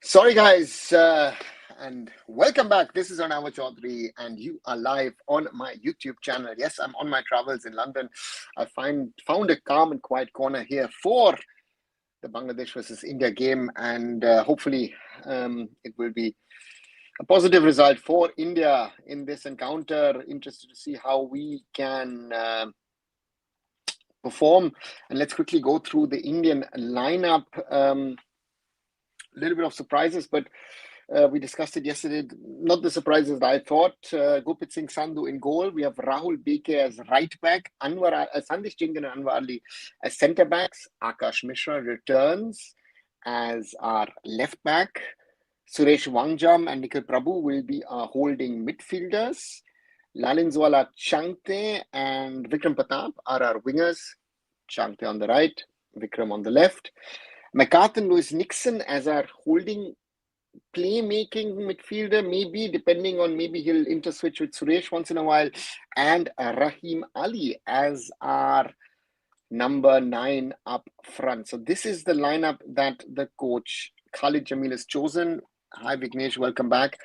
Sorry, guys, and welcome back. This is Arunava Chaudhuri, and you are live on my YouTube channel. Yes, I'm on my travels in London. I found a calm and quiet corner here for the Bangladesh versus India game, and hopefully it will be a positive result for India in this encounter. Interested to see how we can perform, and let's quickly go through the Indian lineup. Little bit of surprises, but we discussed it yesterday. Not the surprises that I thought. Gurpreet Singh Sandhu in goal. We have Rahul BK as right back. Sandesh Jhingan and Anwar Ali as centre backs. Akash Mishra returns as our left back. Suresh Wangjam and Nikhil Prabhu will be our holding midfielders. Lalinzwala Changte and Vikram Pratap are our wingers. Changte on the right, Vikram on the left. McCarthy, Lewis Nixon as our holding playmaking midfielder, maybe depending on maybe he'll interswitch with Suresh once in a while, and Rahim Ali as our number 9 up front. So this is the lineup that the coach Khalid Jamil has chosen. Hi Vignesh, welcome back.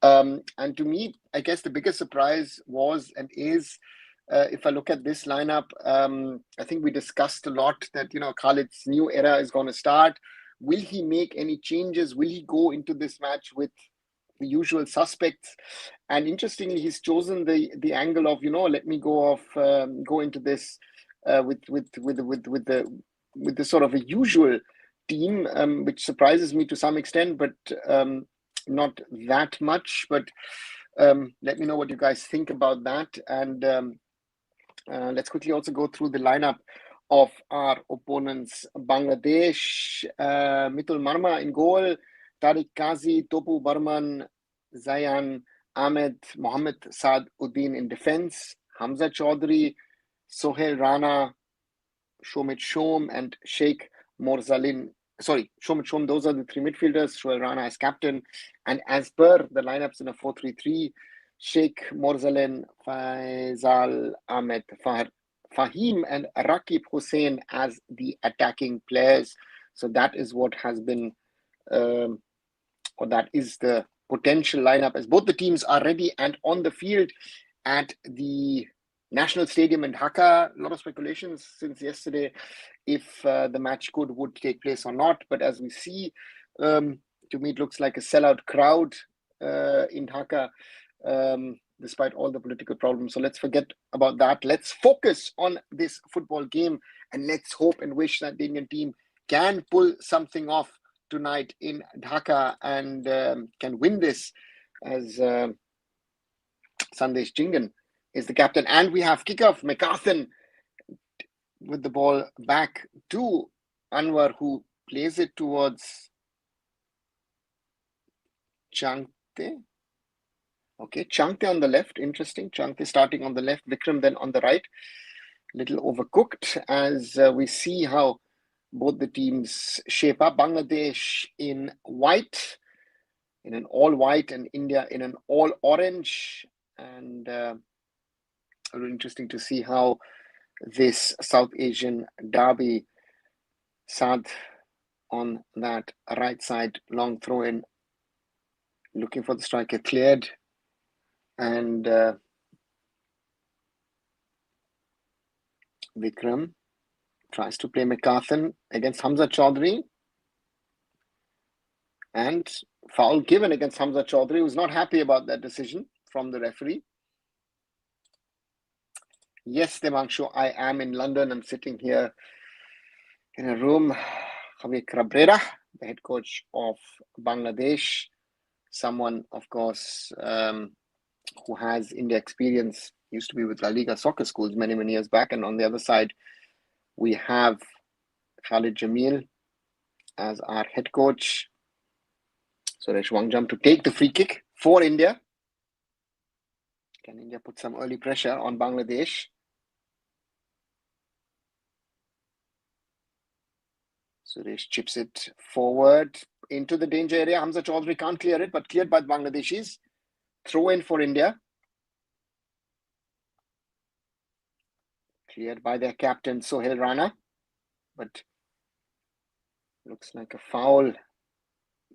And to me, I guess the biggest surprise was and is, if I look at this lineup, I think we discussed a lot that, Khalid's new era is going to start. Will he make any changes? Will he go into this match with the usual suspects? And interestingly, he's chosen the angle of, let me go into this with the sort of a usual team, which surprises me to some extent, but not that much. But let me know what you guys think about that. And let's quickly also go through the lineup of our opponents. Bangladesh, Mitul Marma in goal, Tariq Kazi, Topu Barman, Zayan Ahmed, Mohammed Saad Uddin in defense, Hamza Chaudhuri, Sohail Rana, Shomit Shom, and Sheikh Morzalin. Sorry, Shomit Shom, those are the three midfielders. Sohail Rana as captain. And as per the lineups in a 4-3-3, Sheikh Morzalin, Faisal Ahmed, Fahim and Rakib Hussain as the attacking players. So that is what has been, or that is the potential lineup as both the teams are ready and on the field at the National Stadium in Dhaka. A lot of speculations since yesterday if the match would take place or not. But as we see, to me, it looks like a sellout crowd in Dhaka. Despite all the political problems. So let's forget about that. Let's focus on this football game and let's hope and wish that the Indian team can pull something off tonight in Dhaka and can win this, as Sandesh Jhingan is the captain. And we have kickoff, McCarthy with the ball back to Anwar, who plays it towards Changte. Okay, Changte on the left, interesting. Changte starting on the left, Vikram then on the right. Little overcooked as we see how both the teams shape up. Bangladesh in white, in an all white, and India in an all orange. And really interesting to see how this South Asian derby, Saad on that right side, long throw in, looking for the striker, cleared. And Vikram tries to play McCarthy against Hamza Chaudhuri. And foul given against Hamza Chaudhuri, who's not happy about that decision from the referee. Yes, Demanshu, I am in London. I'm sitting here in a room. Javier Cabrera, the head coach of Bangladesh. Someone, of course, who has India experience, used to be with La Liga soccer schools many years back. And on the other side, we have Khalid Jamil as our head coach. Suresh Wangjam to take the free kick for India. Can India put some early pressure on Bangladesh? Suresh chips it forward into the danger area. Hamza Chaudhuri can't clear it, but cleared by the Bangladeshis. Throw in for India. Cleared by their captain, Sohail Rana. But looks like a foul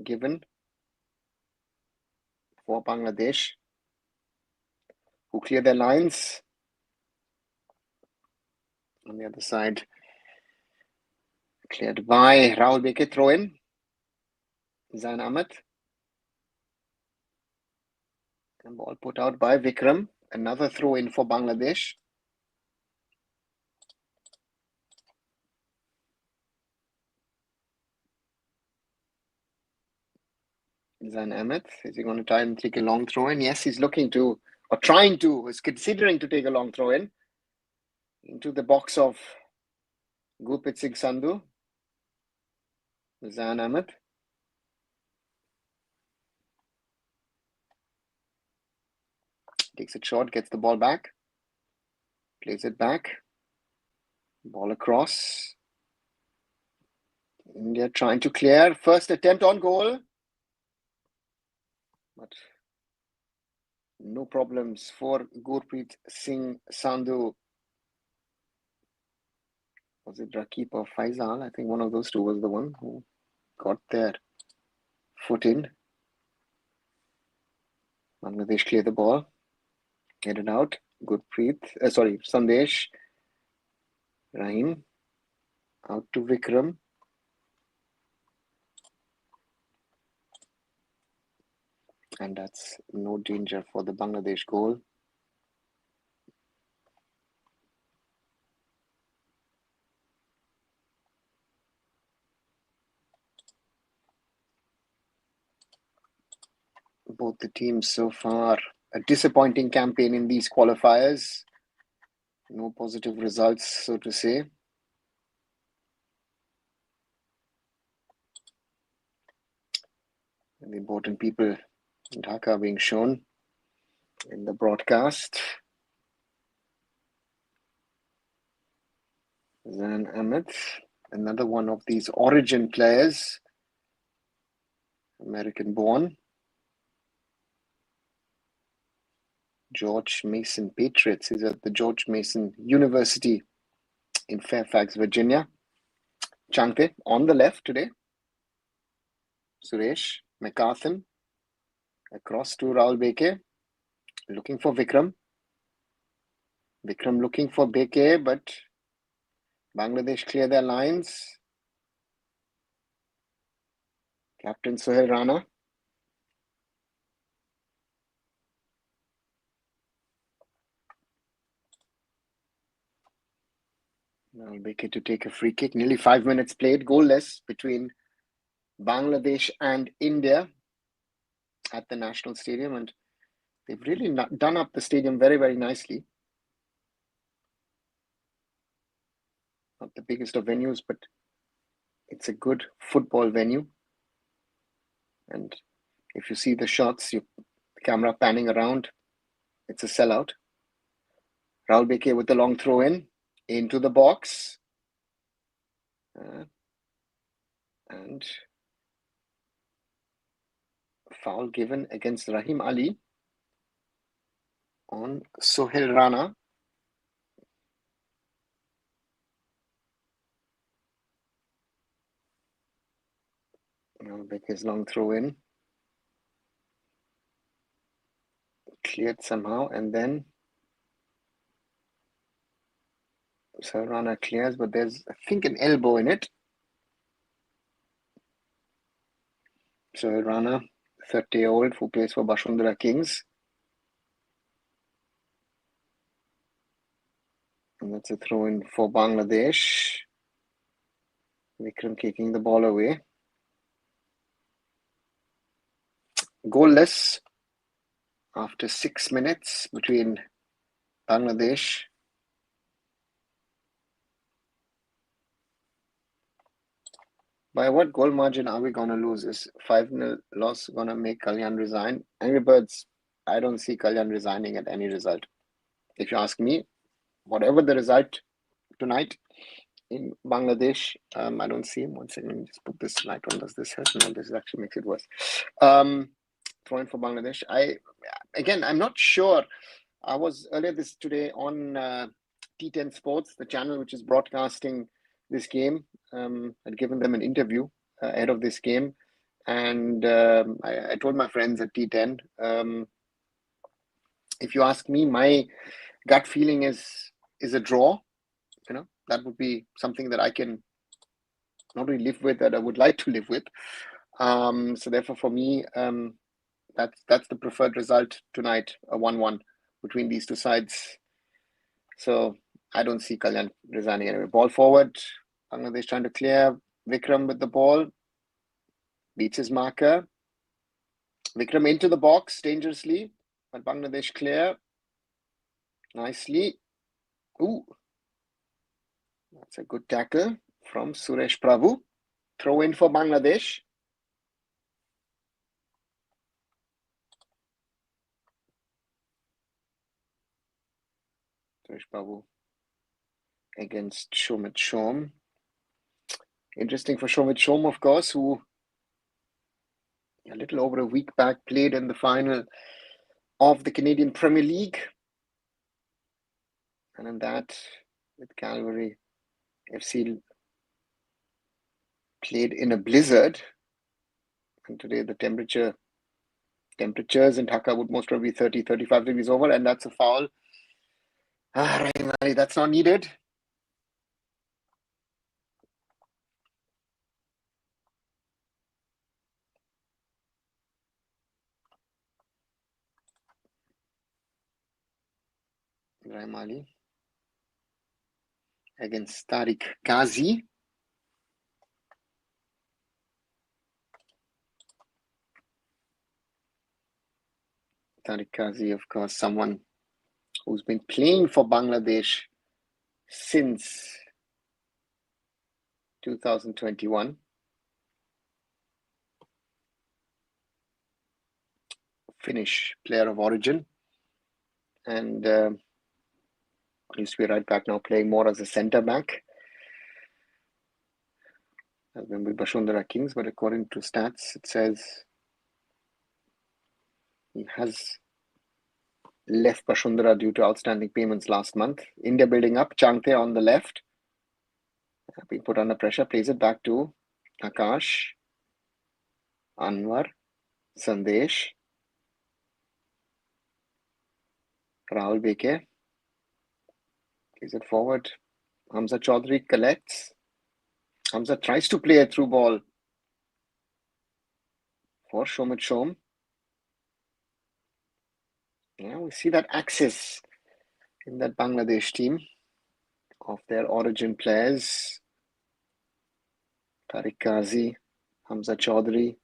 given for Bangladesh, who clear their lines. On the other side, cleared by Rahul Beke, throw in. Zain Ahmed. And ball put out by Vikram. Another throw in for Bangladesh. Zain Ahmed, is he going to try and take a long throw in? Yes, he's looking to, or trying to, is considering to take a long throw in into the box of Gurpreet Singh Sandhu. Zain Ahmed. Takes it short, gets the ball back. Plays it back. Ball across. India trying to clear. First attempt on goal. But no problems for Gurpreet Singh Sandhu. Was it Rakib or Faisal? I think one of those two was the one who got their foot in. Bangladesh clear the ball. Get it out. Sandesh. Rahim. Out to Vikram. And that's no danger for the Bangladesh goal. Both the teams so far, a disappointing campaign in these qualifiers. No positive results, so to say. And the important people in Dhaka being shown in the broadcast. Zain Ahmed, another one of these origin players, American born. George Mason Patriots. He's at the George Mason University in Fairfax, Virginia. Chante on the left today. Suresh McCarthan across to Rahul Beke, looking for Vikram. Vikram looking for Beke, but Bangladesh clear their lines. Captain Sohail Rana. Rahul Beke to take a free kick. Nearly 5 minutes played, goalless between Bangladesh and India at the National Stadium, and they've really done up the stadium very, very nicely. Not the biggest of venues, but it's a good football venue. And if you see the shots, the camera panning around, it's a sellout. Rahul Beke with the long throw in into the box. And foul given against Rahim Ali on Sohail Rana. Rahul Beke's long throw in. Cleared somehow, and then Sohail Rana clears, but there's, I think, an elbow in it. Sohail Rana, 30-year-old, who plays for Bashundhara Kings. And that's a throw in for Bangladesh. Vikram kicking the ball away. Goalless after 6 minutes between Bangladesh. By what goal margin are we going to lose? Is 5-0 loss going to make Kalyan resign? Angry Birds, I don't see Kalyan resigning at any result. If you ask me, whatever the result tonight in Bangladesh, I don't see him. One second, let me just put this light on. Does this help? No, this actually makes it worse. Throwing for Bangladesh. I'm not sure. I was earlier today on T10 Sports, the channel which is broadcasting this game. I'd given them an interview ahead of this game, And I told my friends at T10, if you ask me, my gut feeling is a draw. That would be something that I can not only live with, that I would like to live with. So therefore, for me, that's the preferred result tonight, a 1-1 between these two sides. So I don't see Kalyan resigning anyway. Ball forward, Bangladesh trying to clear. Vikram with the ball, beats his marker. Vikram into the box dangerously, but Bangladesh clear nicely. Ooh, that's a good tackle from Suresh Prabhu. Throw in for Bangladesh. Suresh Prabhu against Shomit Shom. Interesting for Shomit Shom, of course, who a little over a week back played in the final of the Canadian Premier League. And in that, with Calgary, FC played in a blizzard. And today the temperatures in Dhaka would most probably be 30, 35 degrees over, and that's a foul. Right, that's not needed. Raimali against Tariq Kazi. Tariq Kazi, of course, someone who's been playing for Bangladesh since 2021. Finnish player of origin. And used to be right back, now playing more as a centre back. Has been with Bashundhara Kings, but according to stats, it says he has left Bashundhara due to outstanding payments last month. India building up. Changte on the left. Being put under pressure. Plays it back to Akash. Anwar. Sandesh. Rahul Beke. Plays it forward. Hamza Chaudhuri collects. Hamza tries to play a through ball for Shomit Shom. Yeah, we see that axis in that Bangladesh team of their origin players. Tariq Kazi, Hamza Chaudhuri,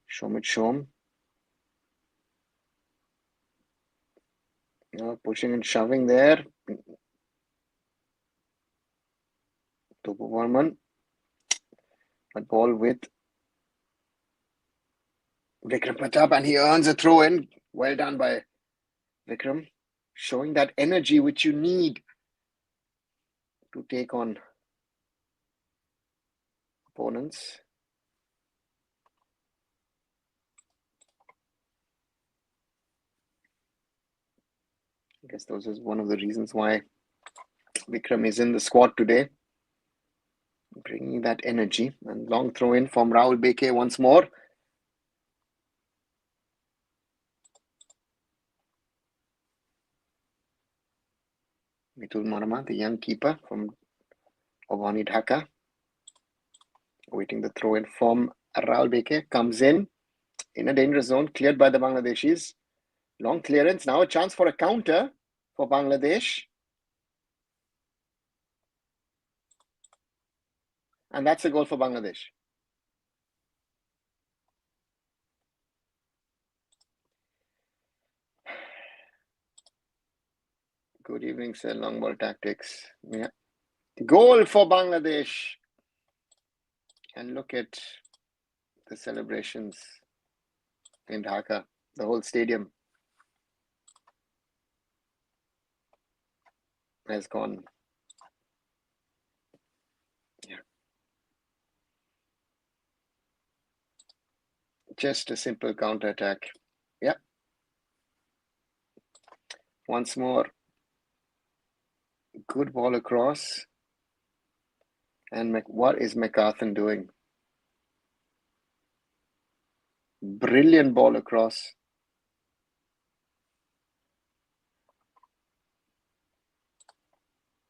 Shomit Shom. Pushing and shoving there. Topu Varman. But ball with Vikram Pratap, and he earns a throw in. Well done by Vikram, showing that energy which you need to take on opponents. I guess those is one of the reasons why Vikram is in the squad today, bringing that energy. And long throw in from Rahul Beke once more. Mitul Marma, the young keeper from Avani Dhaka, waiting the throw in from Rahul Beke, comes in a dangerous zone, cleared by the Bangladeshis. Long clearance, now a chance for a counter for Bangladesh. And that's a goal for Bangladesh. Good evening, sir. Long ball tactics. Yeah. Goal for Bangladesh. And look at the celebrations in Dhaka. The whole stadium has gone. Yeah. Just a simple counter attack. Yeah. Once more. Good ball across. And what is McCarthan doing? Brilliant ball across.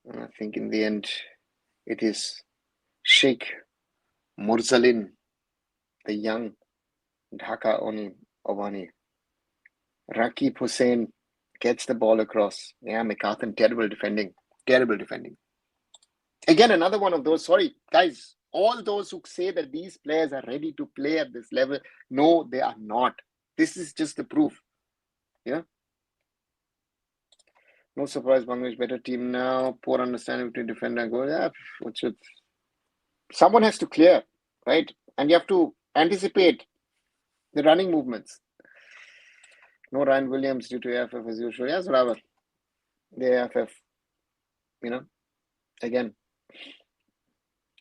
And I think in the end, it is Sheikh Mursalin, the young Dhaka Ovani. Rakib Hussain gets the ball across. Yeah, McCarthan, terrible defending. Terrible defending. Again, another one of those, sorry, guys, all those who say that these players are ready to play at this level, no, they are not. This is just the proof. Yeah. No surprise, Bangladesh better team now. Poor understanding between defender and goal. Yeah, someone has to clear, right? And you have to anticipate the running movements. No Ryan Williams due to AFF as usual. Yes, whatever. The AFF, again.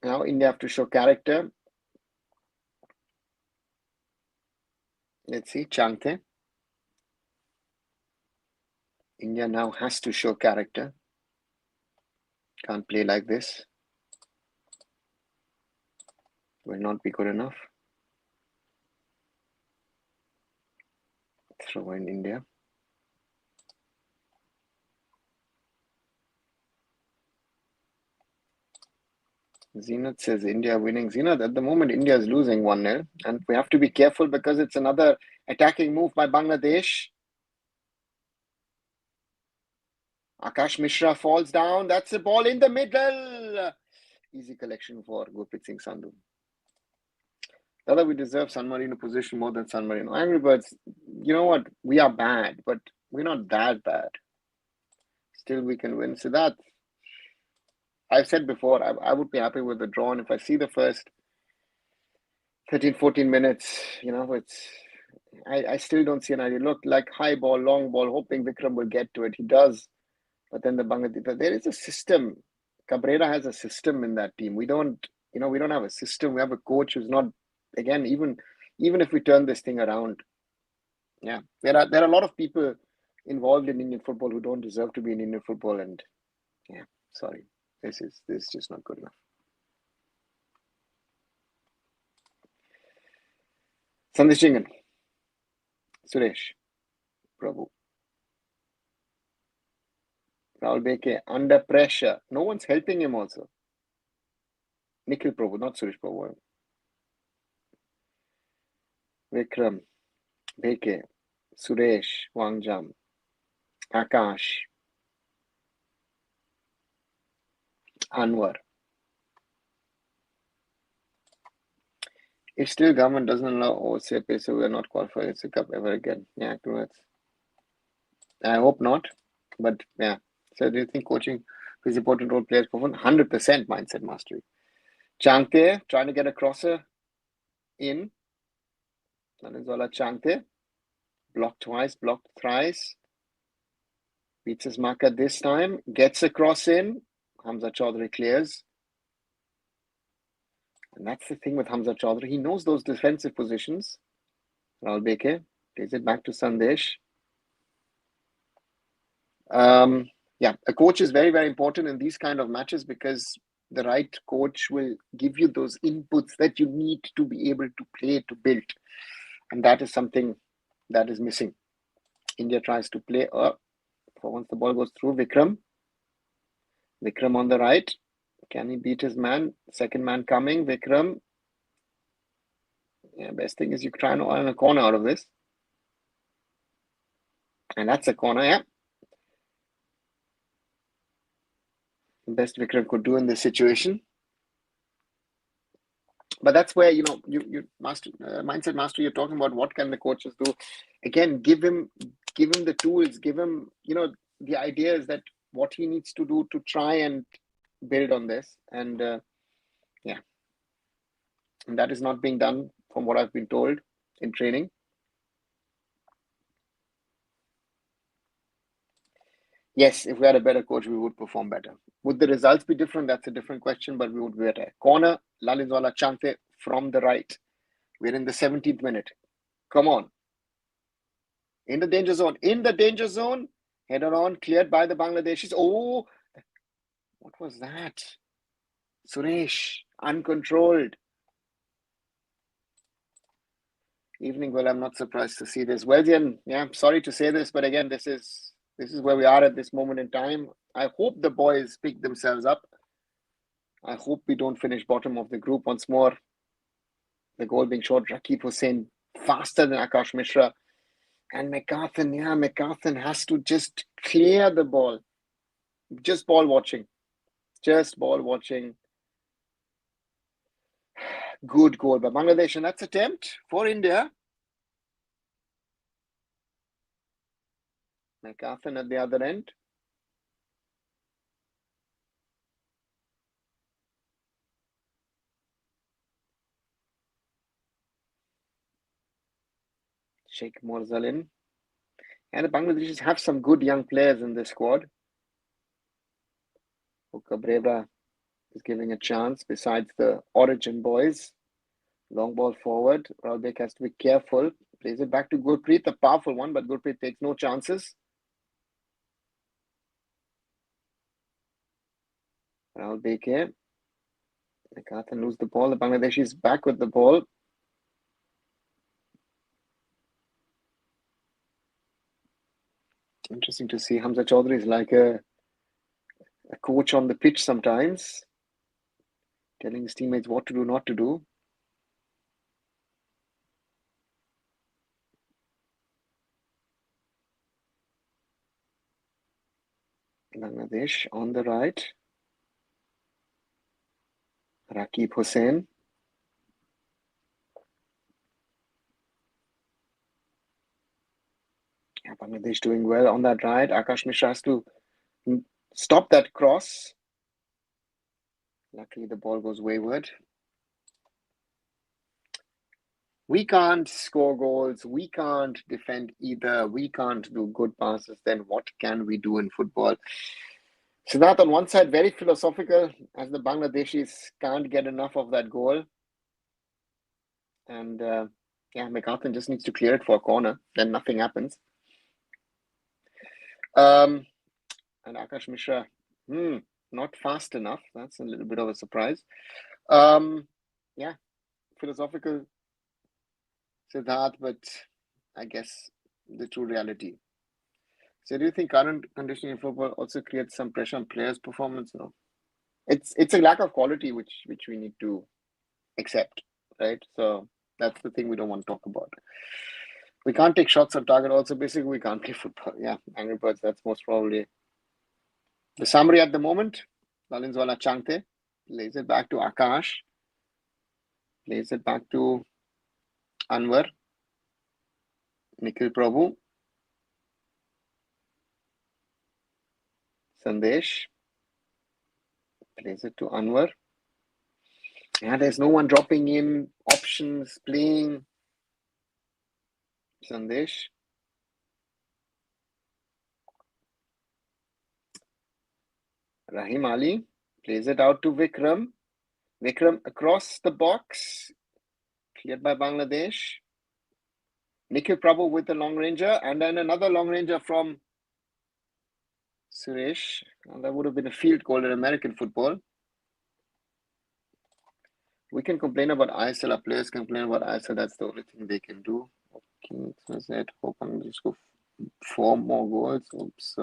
Now India have to show character. Let's see, Chante. India now has to show character. Can't play like this. Will not be good enough. Throw in India. Zenat says India winning. Zenat, at the moment, India is losing 1-0. And we have to be careful because it's another attacking move by Bangladesh. Akash Mishra falls down. That's the ball in the middle. Easy collection for Gurpreet Singh Sandhu. Whether we deserve San Marino position more than San Marino. Angry Birds, you know what? We are bad, but we're not that bad. Still, we can win. So that, I've said before, I would be happy with the draw. And if I see the first 13, 14 minutes, I still don't see an idea. Look, like high ball, long ball, hoping Vikram will get to it. He does. But then the Bangladesh, there is a system. Cabrera has a system in that team. We don't have a system. We have a coach who's not, again, even if we turn this thing around, yeah, there are a lot of people involved in Indian football who don't deserve to be in Indian football. And yeah, sorry, this is just not good enough. Sandesh Jingan, Suresh, Prabhu. Rahul Beke, under pressure. No one's helping him also. Nikhil Prabhu, not Suresh Prabhu. Vikram, Beke, Suresh, Wangjam, Akash, Anwar. If still government doesn't allow OCP, so we are not qualified AFC Cup ever again. Yeah, congrats. I hope not. But yeah. So do you think coaching plays important role players perform? 100% mindset mastery. Changte trying to get a crosser in. Nanizola Changte. Blocked twice, blocked thrice. Beats his marker this time. Gets a cross in. Hamza Chaudhuri clears. And that's the thing with Hamza Chaudhuri. He knows those defensive positions. Rahul Beke plays it back to Sandesh. Yeah, a coach is very, very important in these kind of matches because the right coach will give you those inputs that you need to be able to play, to build. And that is something that is missing. India tries to play for once the ball goes through. Vikram on the right. Can he beat his man? Second man coming. Vikram. Yeah, best thing is you try and earn a corner out of this. And that's a corner, yeah. Best Vikram could do in this situation. But that's where, you mindset mastery, you're talking about what can the coaches do. Again, give him the tools, give him, the ideas that what he needs to do to try and build on this. And yeah, and that is not being done from what I've been told in training. Yes, if we had a better coach, we would perform better. Would the results be different? That's a different question, but we would be better. Corner, Lalinwala Chante from the right. We're in the 17th minute. Come on. In the danger zone. Header on, cleared by the Bangladeshis. Oh, what was that? Suresh, uncontrolled. Evening. Well, I'm not surprised to see this. Well, Jen, yeah, I'm sorry to say this, but again, this is where we are at this moment in time. I hope the boys pick themselves up. I hope we don't finish bottom of the group once more. The goal being shot, Rakib Hussain faster than Akash Mishra. And McCarthan has to just clear the ball. Just ball watching. Just ball watching. Good goal by Bangladesh. And that's attempt for India. McCarthan at the other end. Sheikh Morzalin. And the Bangladeshis have some good young players in this squad. Cabrera is giving a chance besides the Origin boys. Long ball forward. Rahul has to be careful. Plays it back to Gurpreet, a powerful one, but Gurpreet takes no chances. Rahul Beke. McCarthan lose the ball. The Bangladeshis back with the ball. Interesting to see. Hamza Chaudhuri is like a coach on the pitch sometimes, telling his teammates what to do, not to do. Bangladesh on the right. Rakib Hussain. Yeah, Bangladesh doing well on that right. Akash Mishra has to stop that cross. Luckily, the ball goes wayward. We can't score goals. We can't defend either. We can't do good passes. Then what can we do in football? Siddharth on one side, very philosophical, as the Bangladeshis can't get enough of that goal. And McCarthan just needs to clear it for a corner. Then nothing happens. And Akash Mishra, not fast enough. That's a little bit of a surprise. Philosophical Siddharth, but I guess the true reality. So do you think current conditioning in football also creates some pressure on players' performance? No. It's a lack of quality which we need to accept, right? So that's the thing we don't want to talk about. We can't take shots on target. Also, basically, we can't play football. Yeah, Angry Birds, that's most probably the summary at the moment. Lalinzwala Changte lays it back to Akash. Plays it back to Anwar. Nikhil Prabhu. Sandesh. Plays it to Anwar. Yeah, there's no one dropping in. Options, playing. Sandesh. Rahim Ali plays it out to Vikram. Vikram across the box. Cleared by Bangladesh. Nikhil Prabhu with the long ranger. And then another long ranger from Suresh. And that would have been a field goal in American football. We can complain about ISL. Our players complain about ISL. That's the only thing they can do. Okay, so that hope Bangladesh go 4 more goals. Oops,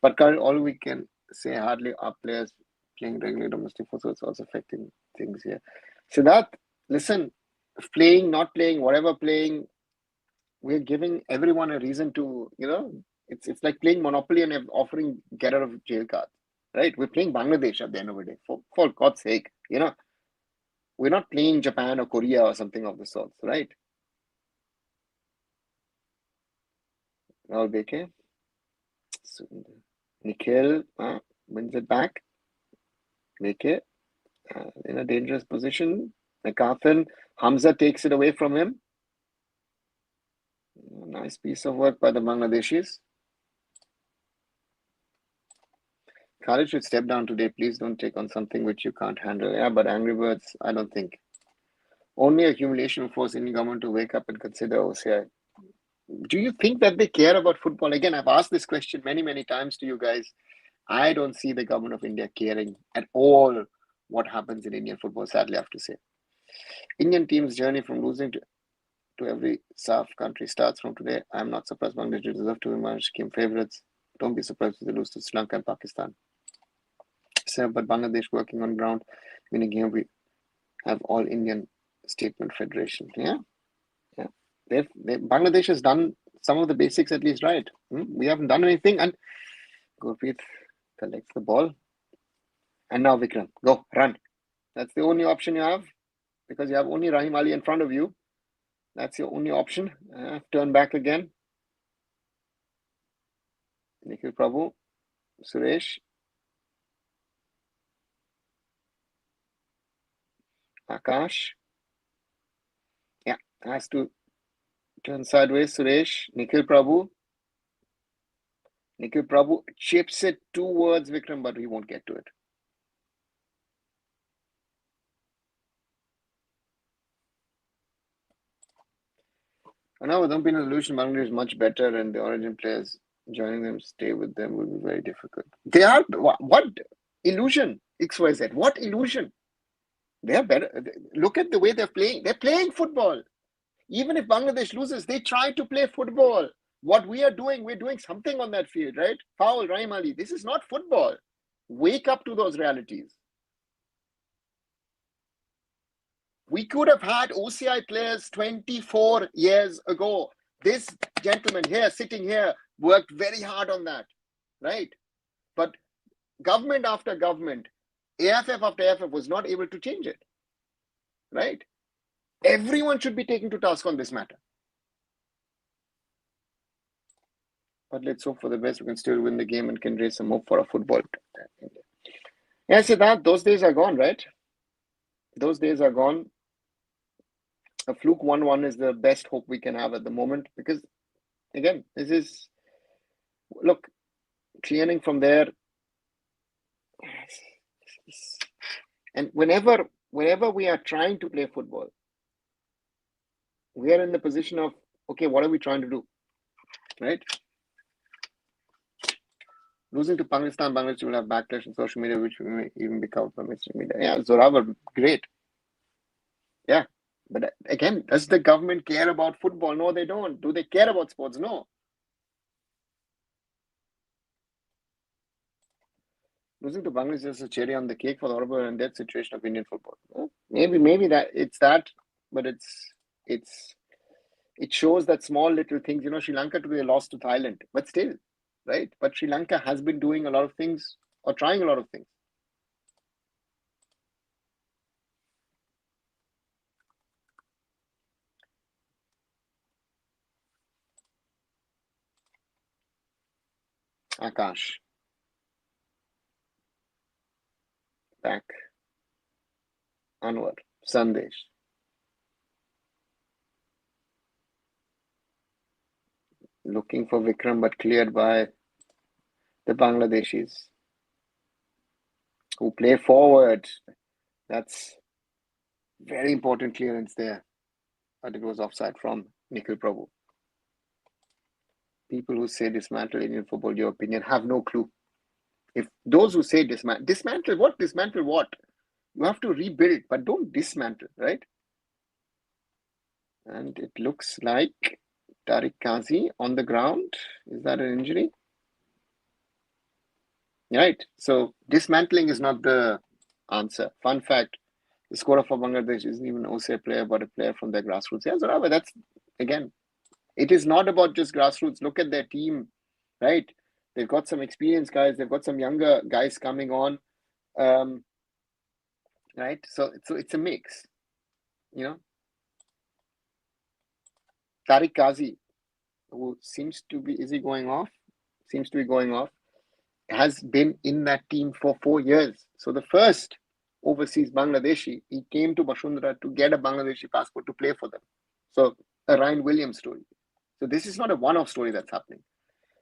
but all we can say hardly our players playing regular domestic football. It's also affecting things here. So that, listen, playing, not playing, whatever playing, we're giving everyone a reason to, it's like playing Monopoly and offering get out of jail cards, right? We're playing Bangladesh at the end of the day, for God's sake, we're not playing Japan or Korea or something of the sorts, right? Rahul Beke. So, Nikhil wins it back. Beke in a dangerous position. McCarthan. Hamza takes it away from him. Nice piece of work by the Bangladeshis. Khalid should step down today. Please don't take on something which you can't handle. Yeah, but Angry Birds, I don't think. Only accumulation will force Indian government to wake up and consider OCI. Do you think that they care about football? Again, I've asked this question many, many times to you guys. I don't see the government of India caring at all what happens in Indian football, sadly, I have to say. Indian team's journey from losing to to every SAF country starts from today. I'm not surprised Bangladesh deserve to emerge scheme favourites. Don't be surprised if they lose to Sri Lanka and Pakistan. So, but Bangladesh working on ground, meaning here we have all Indian statement federation. Yeah. Bangladesh has done some of the basics at least right. We haven't done anything, and Gurpreet collects the ball. And now Vikram, go, run. That's the only option you have because you have only Rahim Ali in front of you. That's your only option. Turn back again. Nikhil Prabhu, Suresh. Akash. Yeah, has to turn sideways. Suresh, Nikhil Prabhu. Nikhil Prabhu chips it towards Vikram, but he won't get to it. Now, don't be an illusion. Bangladesh is much better, and the origin players joining them, stay with them will be very difficult. They are what illusion? XYZ. What illusion? They are better. Look at the way they're playing. They're playing football. Even if Bangladesh loses, they try to play football. What we are doing, we're doing something on that field, right? Foul, Rahim Ali. This is not football. Wake up to those realities. We could have had OCI players 24 years ago. This gentleman here, sitting here, worked very hard on that, right? But government after government, AFF after AFF was not able to change it, right? Everyone should be taken to task on this matter. But let's hope for the best. We can still win the game and can raise some hope for our football. Yeah, Siddharth, those days are gone, right? Those days are gone. A fluke 1-1 is the best hope we can have at the moment because, again, this is, look, clearing from there. And whenever we are trying to play football, we are in the position of, okay, what are we trying to do, right? Losing to Pakistan, Bangladesh will have backlash on social media, which may even be covered by mainstream media. Yeah, Zoravar, great. Yeah. But again, does the government care about football? No, they don't. Do they care about sports? No. Losing to Bangladesh is a cherry on the cake for the horrible and dead situation of Indian football. Well, maybe that it's that, but it shows that small little things. Sri Lanka today lost to Thailand, but still, right? But Sri Lanka has been doing a lot of things or trying a lot of things. Akash. Back. Anwar. Sandesh. Looking for Vikram, but cleared by the Bangladeshis who play forward. That's very important clearance there. But it was offside from Nikhil Prabhu. People who say dismantle Indian football, your opinion, have no clue. If those who say dismantle what? Dismantle what? You have to rebuild, but don't dismantle, right? And it looks like Tariq Kazi on the ground. Is that an injury? Right. So dismantling is not the answer. Fun fact, the scorer for Bangladesh isn't even an OCI player, but a player from their grassroots. Yeah, Zorawa, that's, again, it is not about just grassroots. Look at their team, right? They've got some experienced guys. They've got some younger guys coming on, right? So it's a mix, Tariq Kazi, who seems to be, is he going off? Seems to be going off. Has been in that team for 4 years. So the first overseas Bangladeshi, he came to Bashundara to get a Bangladeshi passport to play for them. So a Ryan Williams story. So this is not a one-off story that's happening.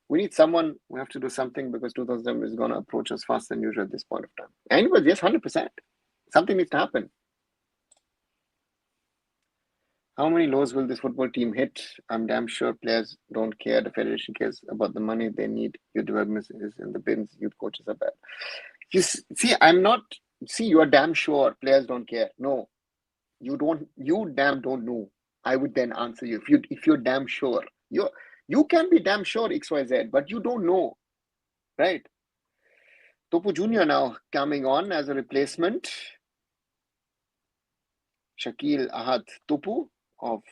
We need someone, we have to do something because 2000 is going to approach us faster than usual at this point of time. Anyway, yes, 100%. Something needs to happen. How many lows will this football team hit? I'm damn sure players don't care. The federation cares about the money they need. Youth development is in the bins. Youth coaches are bad. You see, you are damn sure players don't care. No, you damn don't know. I would then answer you. If you're damn sure, you can be damn sure XYZ, but you don't know, right? Topu Junior now coming on as a replacement. Shakil Ahad Topu of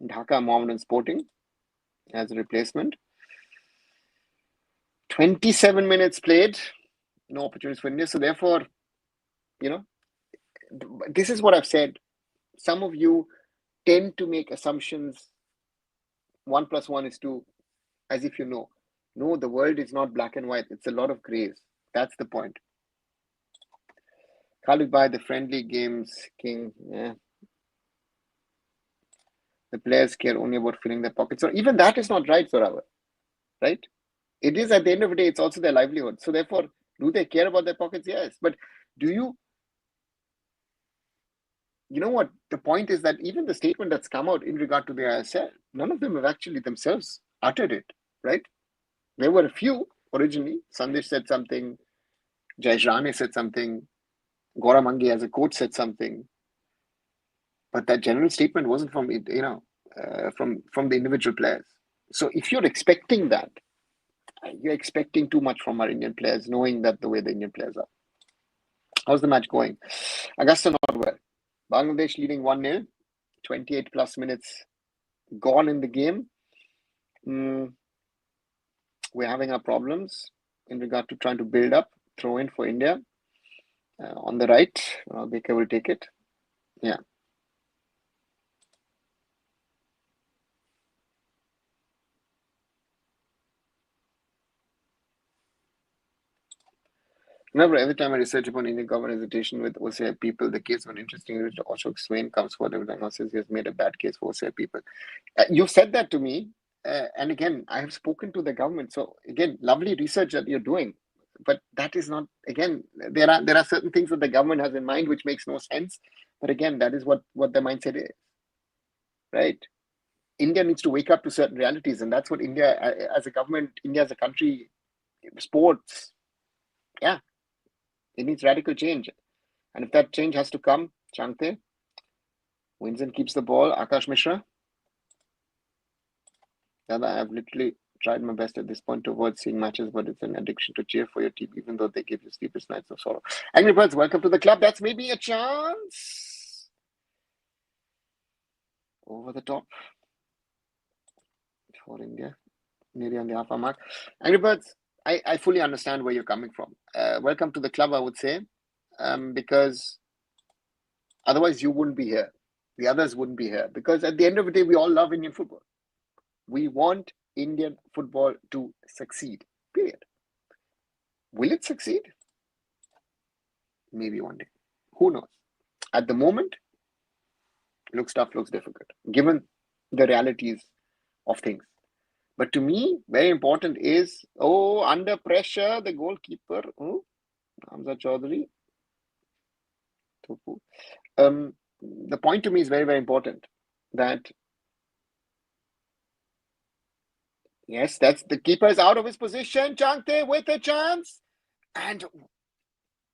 Dhaka Mohammedan Sporting as a replacement. 27 minutes played, no opportunities for India. So therefore, this is what I've said. Some of you tend to make assumptions. 1 + 1 is 2, as if you know. No, the world is not black and white. It's a lot of grays. That's the point. Khalid Bhai, the friendly games king. Yeah. The players care only about filling their pockets. So even that is not right, Zoravar. Right? It is, at the end of the day, it's also their livelihood. So therefore, do they care about their pockets? Yes. But do you know what? The point is that even the statement that's come out in regard to the ISL, none of them have actually themselves uttered it, right? There were a few originally. Sandesh said something. Jayesh Rane said something. Gaurav Mangi as a coach said something. But that general statement wasn't from from the individual players. So if you're expecting that, you're expecting too much from our Indian players, knowing that the way the Indian players are. How's the match going? Augusta not well. Bangladesh leading 1-0, 28 plus minutes gone in the game. We're having our problems in regard to trying to build up, throw in for India. On the right, Baker will take it. Yeah. Remember, every time I research upon Indian government hesitation with OCI people, the case of an interesting Ashok Swain comes forward every time and says he has made a bad case for OCI people. You've said that to me. And again, I have spoken to the government. So again, lovely research that you're doing. But that is not, again, there are certain things that the government has in mind which makes no sense. But again, that is what the mindset is, right? India needs to wake up to certain realities. And that's what India, as a government, India as a country, sports, yeah, it needs radical change. And if that change has to come, Changte wins and keeps the ball. Akash Mishra. Dada, I've literally tried my best at this point to avoid seeing matches, but it's an addiction to cheer for your team, even though they give you sleepless nights of sorrow. Angry Birds, welcome to the club. That's maybe a chance. Over the top for India. Nearly on the half hour mark. Angry Birds, I fully understand where you're coming from. Welcome to the club, I would say, because otherwise you wouldn't be here. The others wouldn't be here. Because at the end of the day, we all love Indian football. We want Indian football to succeed, period. Will it succeed? Maybe one day. Who knows? At the moment, looks difficult, given the realities of things. But to me, very important is, under pressure, the goalkeeper, Hamza Chaudhuri. The point to me is very, very important that yes, that's the keeper is out of his position. Changte with a chance. And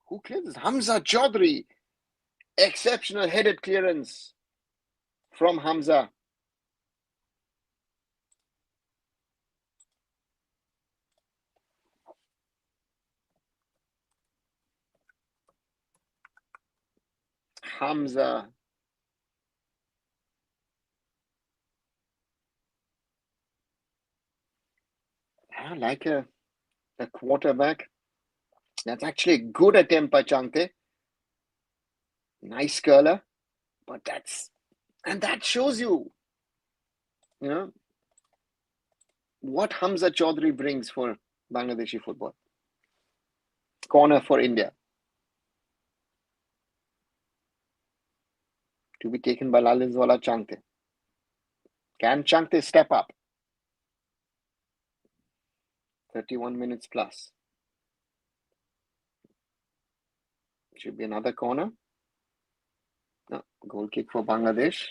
who clears this? Hamza Chaudhuri. Exceptional headed clearance from Hamza. Hamza. Like a quarterback. That's actually a good attempt by Changte. Nice curler. But that shows you, what Hamza Chaudhuri brings for Bangladeshi football. Corner for India. To be taken by Lalinswala Changte. Can Changte step up? 31 minutes plus. Should be another corner. No, goal kick for Bangladesh.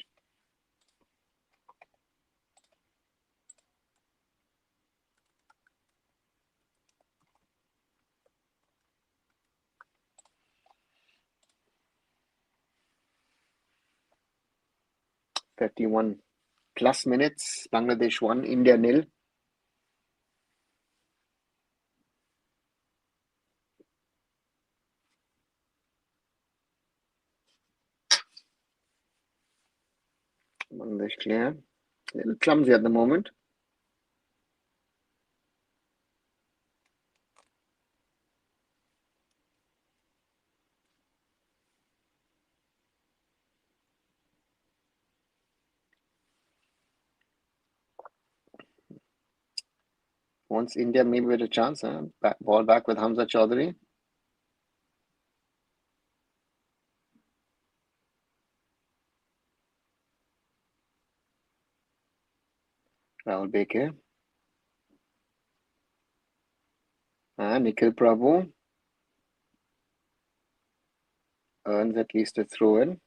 31 plus minutes. Bangladesh 1, India 0. Bangladesh clear. A little clumsy at the moment. Once India maybe with a chance, ball back with Hamza Chaudhuri. Rahul Beke. Nikhil Prabhu earns at least a throw in.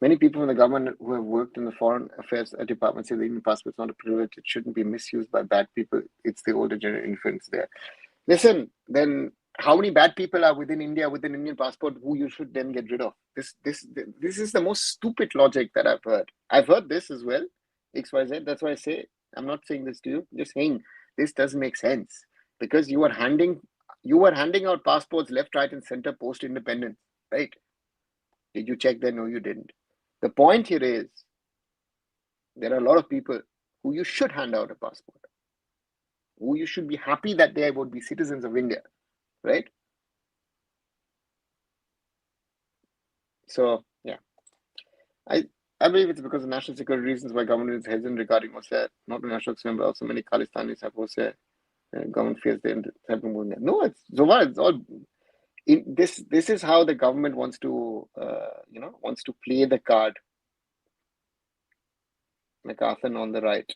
Many people from the government who have worked in the foreign affairs department say the Indian passport is not a privilege. It shouldn't be misused by bad people. It's the older generation influence there. Listen, then how many bad people are within India with an Indian passport who you should then get rid of? This is the most stupid logic that I've heard. I've heard this as well. XYZ. That's why I say I'm not saying this to you. I'm just saying this doesn't make sense because you are handing out passports left, right, and center post independence, right? Did you check that? No, you didn't. The point here is there are a lot of people who you should hand out a passport, who you should be happy that they would be citizens of India, right? So, yeah. I believe it's because of national security reasons why government is hesitant regarding what's there. Not a national member, also many Khalistanis have also government fears they have been moving there. No, it's Zohar, it's all this is how the government wants to play the card. MacArthur on the right.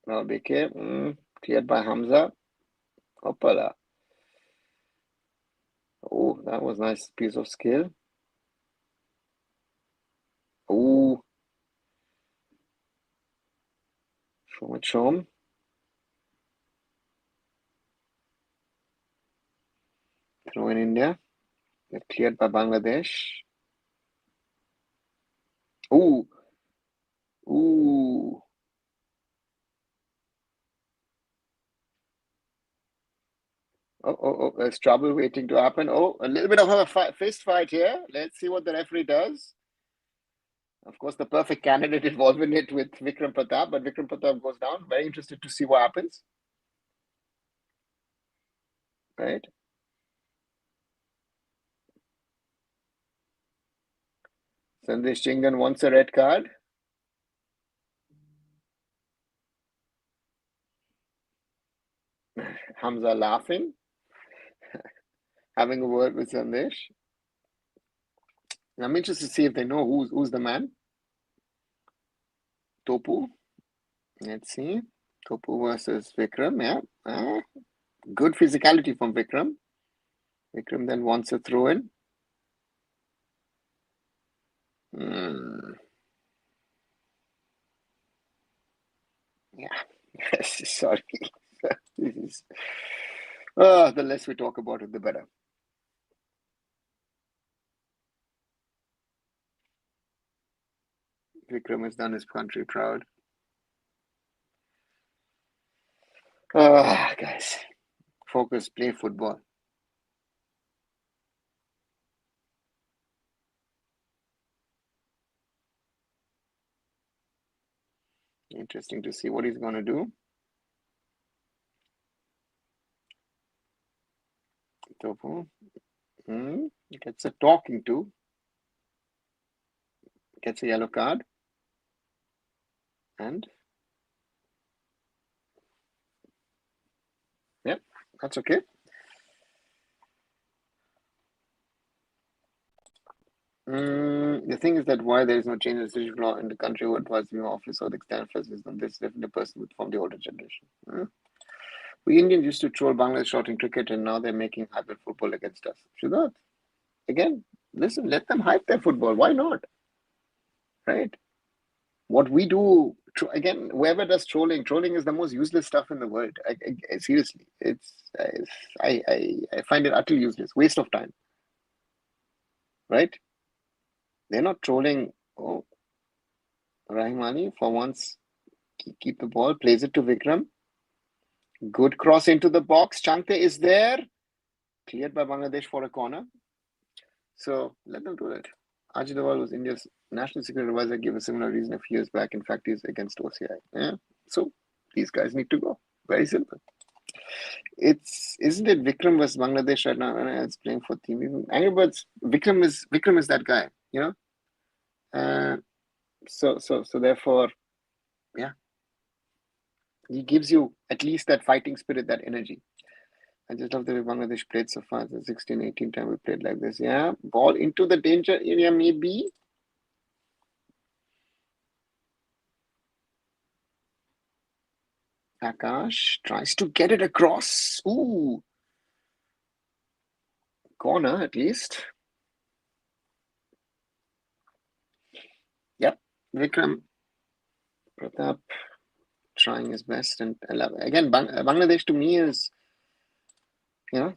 Now BK cleared by Hamza. Hoppala. Oh, that was nice piece of skill. Oh, Shom. Throw in India. Get cleared by Bangladesh. Ooh. Oh, there's trouble waiting to happen. Oh, a little bit of a fist fight here. Let's see what the referee does. Of course, the perfect candidate involved in it with Vikram Pratap, but Vikram Pratap goes down. Very interested to see what happens. Right? Sandesh Chingan wants a red card. Hamza laughing, having a word with Sandesh. I'm interested to see if they know who's the man. Topu. Let's see. Topu versus Vikram. Yeah. Good physicality from Vikram. Vikram then wants a throw in. Yeah. Sorry. The less we talk about it, the better. Vikram has done his country proud. Guys, focus, play football. Interesting to see what he's going to do. Topu gets a talking to. Gets a yellow card. And yep, that's okay. The thing is that why there is no change in decision law in the country who advised me office or the extent of wisdom. This is definitely a person from the older generation. We Indians used to troll Bangladesh shouting cricket, and now they're making hybrid football against us. Should not. Again, listen, let them hype their football. Why not? Right? What we do Again, whoever does trolling is the most useless stuff in the world. Seriously, I find it utterly useless, waste of time. Right? They're not trolling. Oh, Rahim Ali for once keep the ball, plays it to Vikram. Good cross into the box. Changte is there, cleared by Bangladesh for a corner. So let them do it. Ajit Doval was India's national security advisor, gave a similar reason a few years back. In fact, he's against OCI. Yeah. So these guys need to go. Very simple. Isn't it Vikram versus Bangladesh right now? And it's playing for team. Angry Birds. Vikram is that guy. You know. So therefore, yeah, he gives you at least that fighting spirit, that energy. I just love the way Bangladesh played so far. The 16, 18 time we played like this. Yeah, ball into the danger area maybe. Akash tries to get it across. Ooh. Corner at least. Yep. Vikram Pratap trying his best. And again, Bangladesh to me is, you know,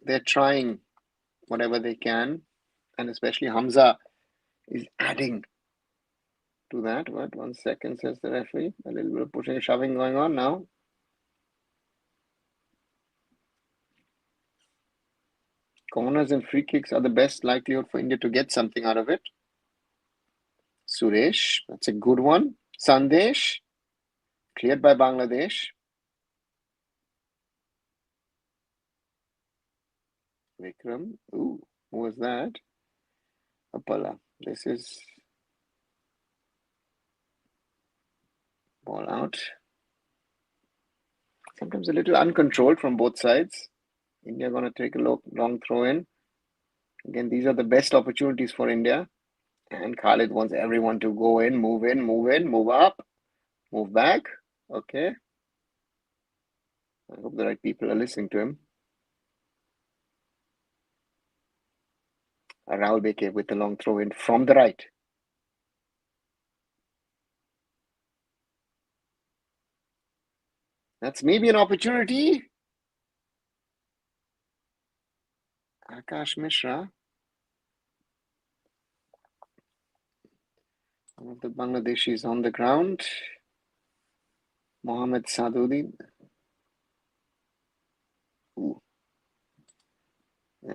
they're trying whatever they can. And especially Hamza is adding to that. What? 1 second, says the referee. A little bit of pushing and shoving going on now. Corners and free kicks are the best likelihood for India to get something out of it. Suresh, that's a good one. Sandesh, cleared by Bangladesh. Vikram, ooh, who was that? Appala. This is ball out. Sometimes a little uncontrolled from both sides. India going to take a long throw in. Again, these are the best opportunities for India. And Khalid wants everyone to go in, move up, move back. Okay. I hope the right people are listening to him. Rahul Beke with the long throw in from the right. That's maybe an opportunity. Akash Mishra. One of the Bangladeshis on the ground. Mohammed Sadudi. Ooh. Yeah.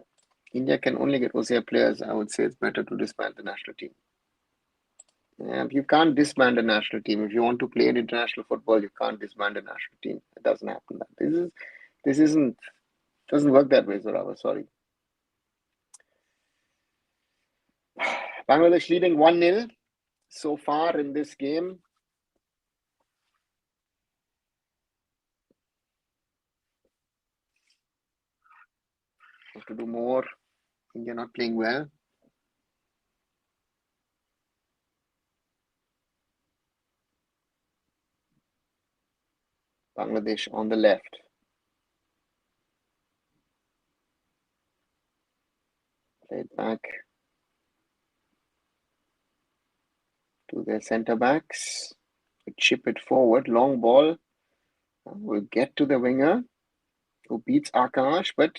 India can only get OCI players. I would say it's better to disband the national team. Yeah, you can't disband a national team. If you want to play in international football, you can't disband a national team. It doesn't happen. Doesn't work that way, Zorawa. Sorry. Bangladesh leading 1-0 so far in this game. Have to do more. India not playing well. Bangladesh on the left. Played back to their centre backs. Chip it forward. Long ball. Will get to the winger who beats Akash, but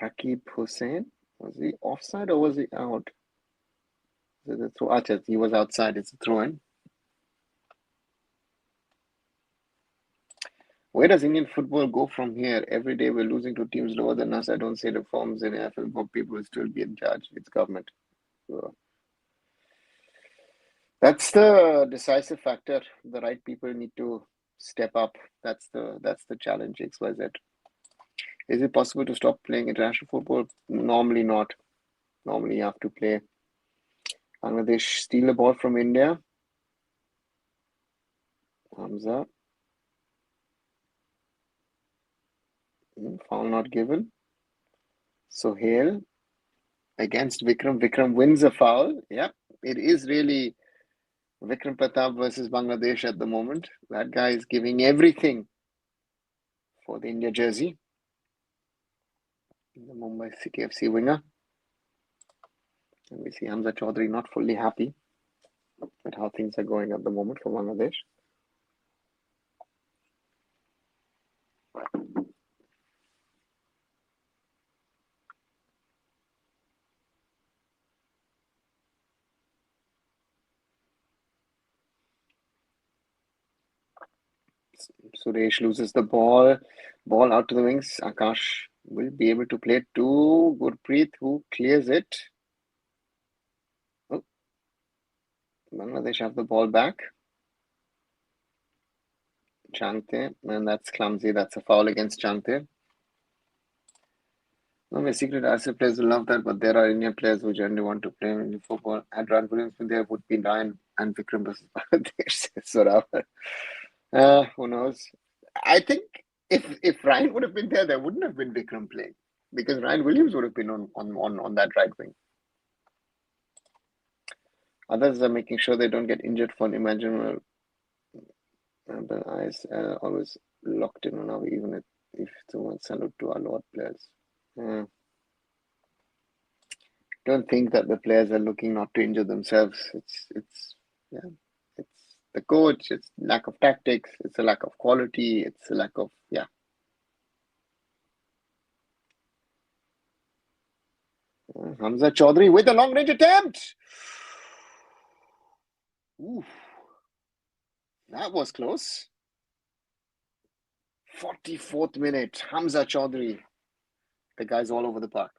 Rakib Hussain, was he offside or was he out? He was outside. It's a throw-in. Where does Indian football go from here? Every day we're losing to teams lower than us. I don't see reforms in AFL, but people will still be in charge. It's government. So that's the decisive factor. The right people need to step up. That's the challenge. XYZ. Is it possible to stop playing international football? Normally not. Normally you have to play. Bangladesh steal the ball from India. Hamza. Foul not given. Sohail against Vikram. Vikram wins a foul. Yeah, it is really Vikram Pratap versus Bangladesh at the moment. That guy is giving everything for the India jersey. the Mumbai City FC winger. And we see Hamza Chaudhuri not fully happy at how things are going at the moment for Bangladesh. Suresh loses the ball. Ball out to the wings. Akash will be able to play to Gurpreet, who clears it. Oh, Bangladesh have the ball back. Chante, and that's clumsy. That's a foul against Chante. No, my secret ASIF players will love that, but there are Indian players who generally want to play Indian football. Had Ryan Williams been there, would be Ryan and Vikram versus Bangladesh. So, who knows? I think if Ryan would have been there wouldn't have been Vikram playing because Ryan Williams would have been on that right wing. Others are making sure they don't get injured for an imaginable. The eyes always locked in on our, even if someone salute to our Lord players. Don't think that the players are looking not to injure themselves. It's the coach. It's lack of tactics. It's a lack of quality. It's a lack of Hamza Chaudhuri with a long range attempt. Oof. That was close. 44th minute. Hamza Chaudhuri. The guy's all over the park.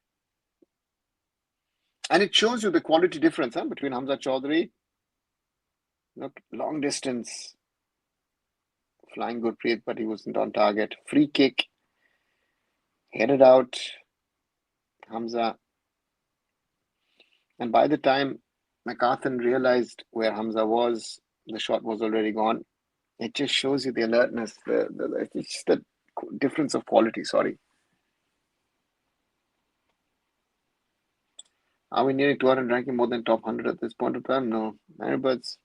And it shows you the quality difference between Hamza Chaudhuri. Look, long distance. Flying Gurpreet, but he wasn't on target. Free kick. Headed out. Hamza. And by the time McCarthan realized where Hamza was, the shot was already gone. It just shows you the alertness, it's just the difference of quality. Sorry. Are we nearing 200 ranking more than top 100 at this point of time? No. Maribirds,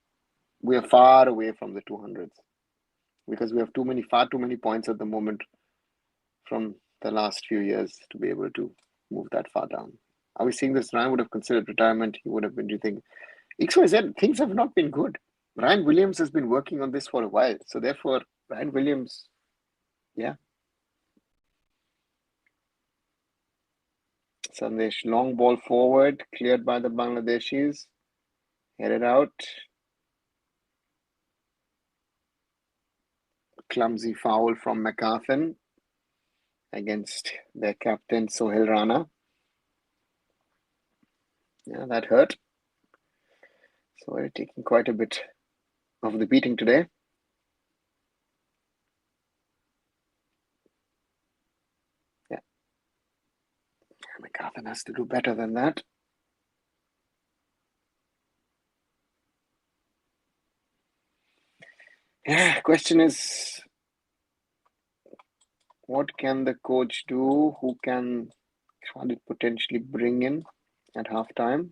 we are far away from the 200s because we have far too many points at the moment from the last few years to be able to move that far down. Are we seeing this? Ryan would have considered retirement. He would have been, do you think? XYZ, things have not been good. Ryan Williams has been working on this for a while. So therefore, Ryan Williams, Sandesh, long ball forward, cleared by the Bangladeshis. Headed out. Clumsy foul from McCarthan against their captain, Sohail Rana. Yeah, that hurt. So we're taking quite a bit of the beating today. Yeah. McCarthan has to do better than that. Yeah, question is, what can the coach do? Who can Khalid potentially bring in at halftime?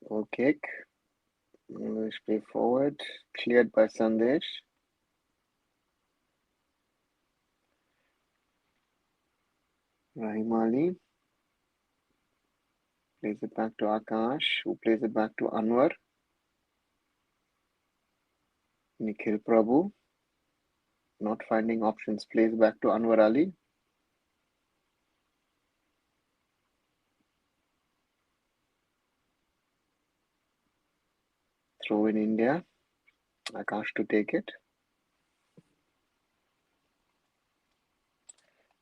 Goal kick. English play forward. Cleared by Sandesh. Rahim Ali plays it back to Akash, who plays it back to Anwar. Nikhil Prabhu, not finding options, plays back to Anwar Ali. Throw in India. Akash to take it.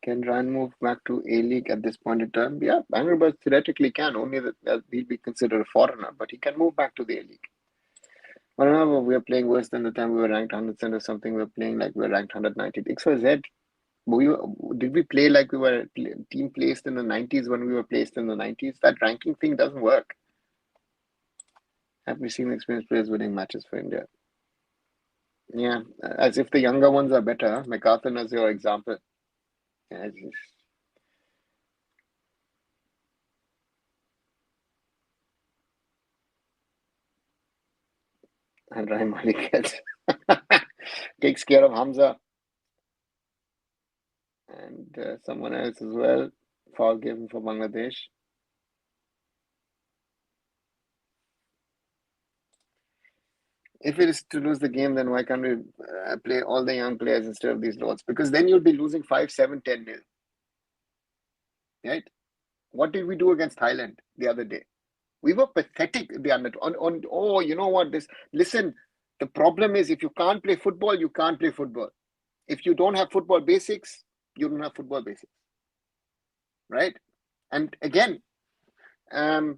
Can Ryan move back to A-League at this point in time? Yeah, Bangalore theoretically can, only that he'll be considered a foreigner, but he can move back to the A-League. Arunava, we are playing worse than the time we were ranked 100th or something. We were playing like we were ranked 190th. XYZ, did we play like we were team placed in the 90s when we were placed in the 90s? That ranking thing doesn't work. Have we seen experienced players winning matches for India? Yeah, as if the younger ones are better. McCarthan as your example. Yeah, And Rahim Malik takes care of Hamza and someone else as well. Foul given for Bangladesh. If it is to lose the game, then why can't we play all the young players instead of these loads? Because then you'll be losing 5, 7, 10 nil. Right? What did we do against Thailand the other day? We were pathetic. Oh, you know what? Listen, the problem is if you can't play football, you can't play football. If you don't have football basics, you don't have football basics. Right? And again, the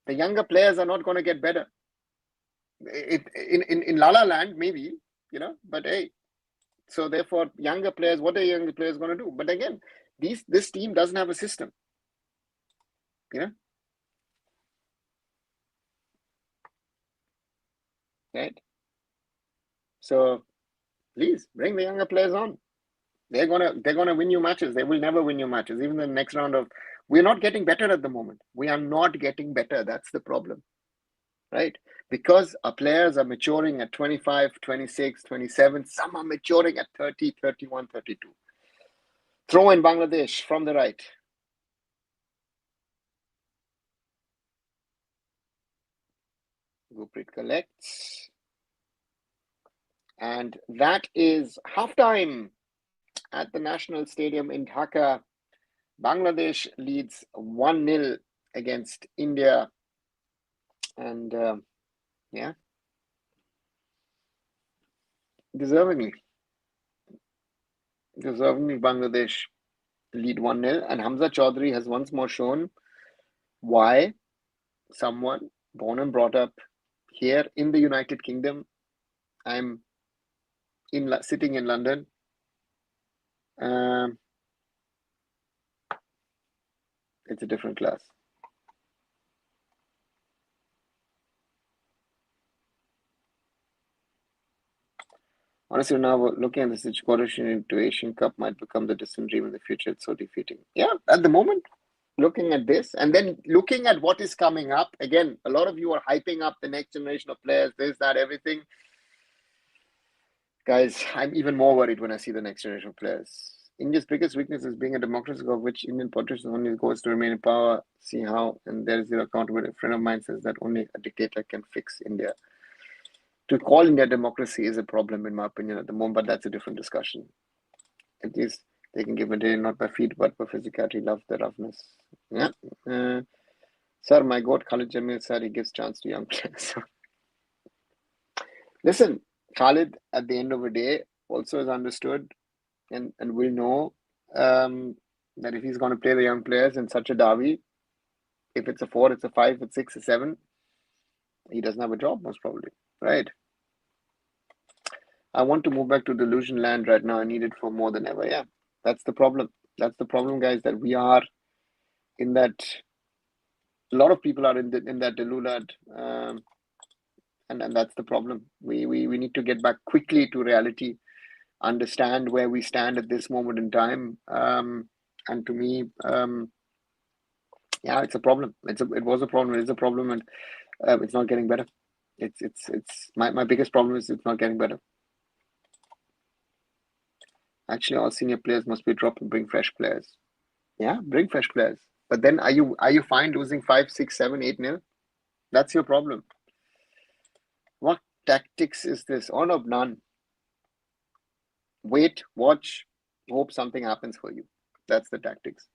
younger players are not going to get better. In La La Land, maybe, but hey, so therefore, younger players, what are younger players going to do? But again, this team doesn't have a system, right? So please bring the younger players on. They're gonna win you matches. They will never win you matches. Even the next round we're not getting better at the moment. We are not getting better. That's the problem. Right? Because our players are maturing at 25, 26, 27. Some are maturing at 30, 31, 32. Throw in Bangladesh from the right. Gurpreet collects. And that is halftime at the National Stadium in Dhaka. Bangladesh leads 1-0 against India. And deservingly Bangladesh lead 1-0. And Hamza Chaudhuri has once more shown why someone born and brought up here in the United Kingdom, I'm sitting in London, it's a different class. Honestly, now looking at the situation into Asian Cup might become the distant dream in the future. It's so defeating. Yeah, at the moment, looking at this and then looking at what is coming up, again, a lot of you are hyping up the next generation of players, this, that, everything. Guys, I'm even more worried when I see the next generation of players. India's biggest weakness is being a democracy of which Indian politicians only goes to remain in power, see how, and there is zero accountability. A friend of mine says that only a dictator can fix India. To call India democracy is a problem, in my opinion, at the moment, but that's a different discussion. At least they can give a day not by feet, but by physicality. Love the roughness. Yeah. Sir, my God, Khalid Jamil, sir, he gives chance to young players. Listen, Khalid, at the end of the day, also is understood and will know that if he's going to play the young players in such a derby, if it's a 4, it's a 5, it's 6, a 7, he doesn't have a job, most probably, right? I want to move back to delusion land right now. I need it for more than ever. Yeah, that's the problem. That's the problem, guys, that we are in that. A lot of people are in that delusion, and that's the problem. We need to get back quickly to reality, understand where we stand at this moment in time. And to me, yeah, it's a problem. It was a problem. It is a problem, and it's not getting better. It's my biggest problem is it's not getting better. Actually, all senior players must be dropped and bring fresh players. Yeah, bring fresh players. But then are you fine losing 5, 6, 7, 8-0? That's your problem. What tactics is this? Oh no, none. Wait, watch, hope something happens for you. That's the tactics.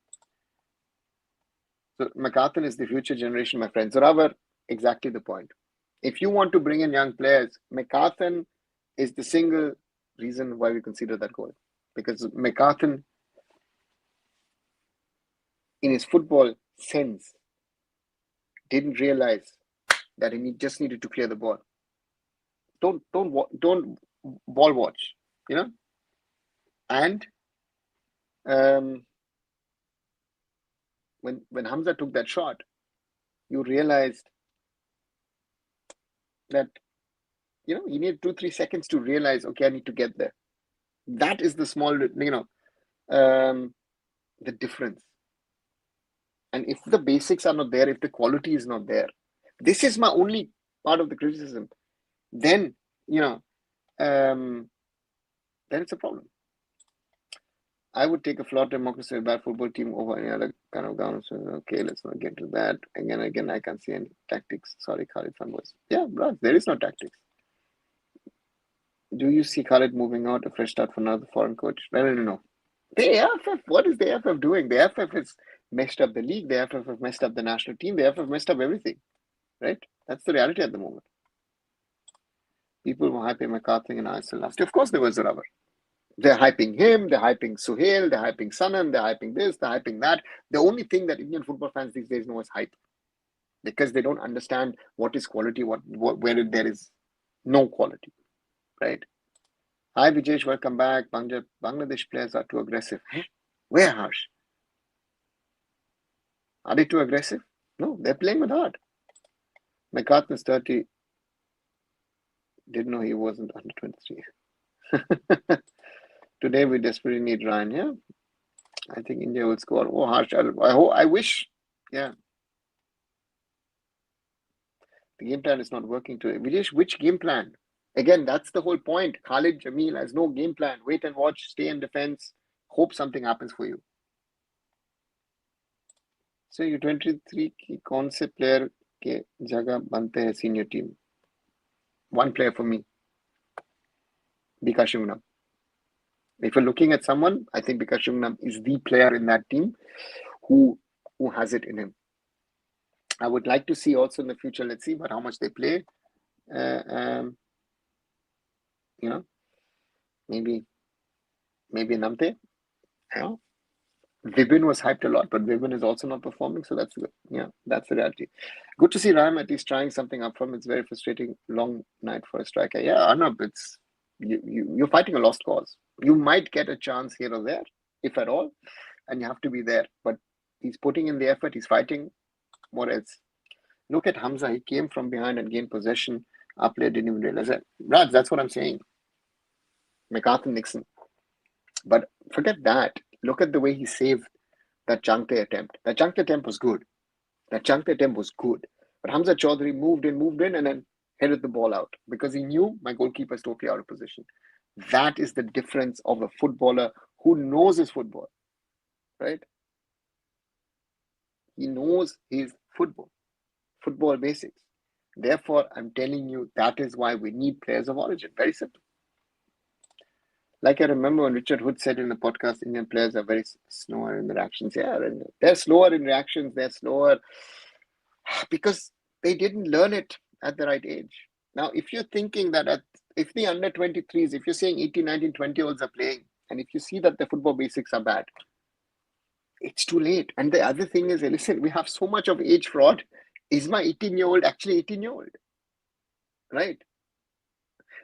So McCarthan is the future generation, my friends. Zoravar, exactly the point. If you want to bring in young players, McCarthan is the single reason why we consider that goal. Because McCarthan, in his football sense, didn't realize that he just needed to clear the ball. Don't ball watch, And when Hamza took that shot, you realized that he needed 2-3 seconds to realize, okay, I need to get there. That is the small, the difference. And if the basics are not there, if the quality is not there, this is my only part of the criticism. then, then it's a problem. I would take a flawed democracy with a bad football team over any other kind of government. Okay, let's not get to that. Again, I can't see any tactics. Sorry, Khalid fanboys. Yeah, bro, there is no tactics. Do you see Khalid moving out, a fresh start for another foreign coach? I don't know. The AFF, what is the AFF doing? The AFF has messed up the league. The AFF have messed up the national team. The AFF messed up everything, right? That's the reality at the moment. People were hyping McCarthy and ISL last year. Of course, there was a rubber. They're hyping him, they're hyping Suhail, they're hyping Sanam, they're hyping this, they're hyping that. The only thing that Indian football fans these days know is hype, because they don't understand what is quality, where there is no quality, right? Hi Vijesh, welcome back. Bangladesh players are too aggressive. Where, Harsh? Are they too aggressive? No, they're playing with heart. McCarthy is 30. Didn't know he wasn't under 23. Today we desperately need Ryan. Yeah, I think India will score. Oh, Harsh, I wish. Yeah, the game plan is not working today. Vijesh, which game plan? Again, that's the whole point. Khalid Jamil has no game plan. Wait and watch. Stay in defense. Hope something happens for you. So you 23 की कौन से player के जगह बनते हैं senior team? One player for me. Bikash Shungnam. If you're looking at someone, I think Bikash Shungnam is the player in that team who has it in him. I would like to see also in the future, let's see, but how much they play. Maybe Namte. Vibin was hyped a lot, but Vibin is also not performing, so that's good. Yeah, that's the reality. Good to see Ram at least trying something up from. It's very frustrating. Long night for a striker. Yeah, Arnab, it's you're fighting a lost cause. You might get a chance here or there, if at all, and you have to be there. But he's putting in the effort. He's fighting. What else? Look at Hamza. He came from behind and gained possession. Our player didn't even realize that. Raj, that's what I'm saying. McCarthy Nixon. But forget that. Look at the way he saved that Changte attempt. That Changte attempt was good. But Hamza Chaudhuri moved in, and then headed the ball out because he knew my goalkeeper is totally out of position. That is the difference of a footballer who knows his football, right? He knows his football basics. Therefore, I'm telling you, that is why we need players of origin. Very simple. Like I remember when Richard Hood said in the podcast, Indian players are very slower in reactions. Yeah, they're slower in reactions. They're slower because they didn't learn it at the right age. Now, if you're thinking that if the under 23s, if you're saying 18, 19, 20-year-olds are playing, and if you see that the football basics are bad, it's too late. And the other thing is, listen, we have so much of age fraud. Is my 18-year-old actually 18-year-old? Right?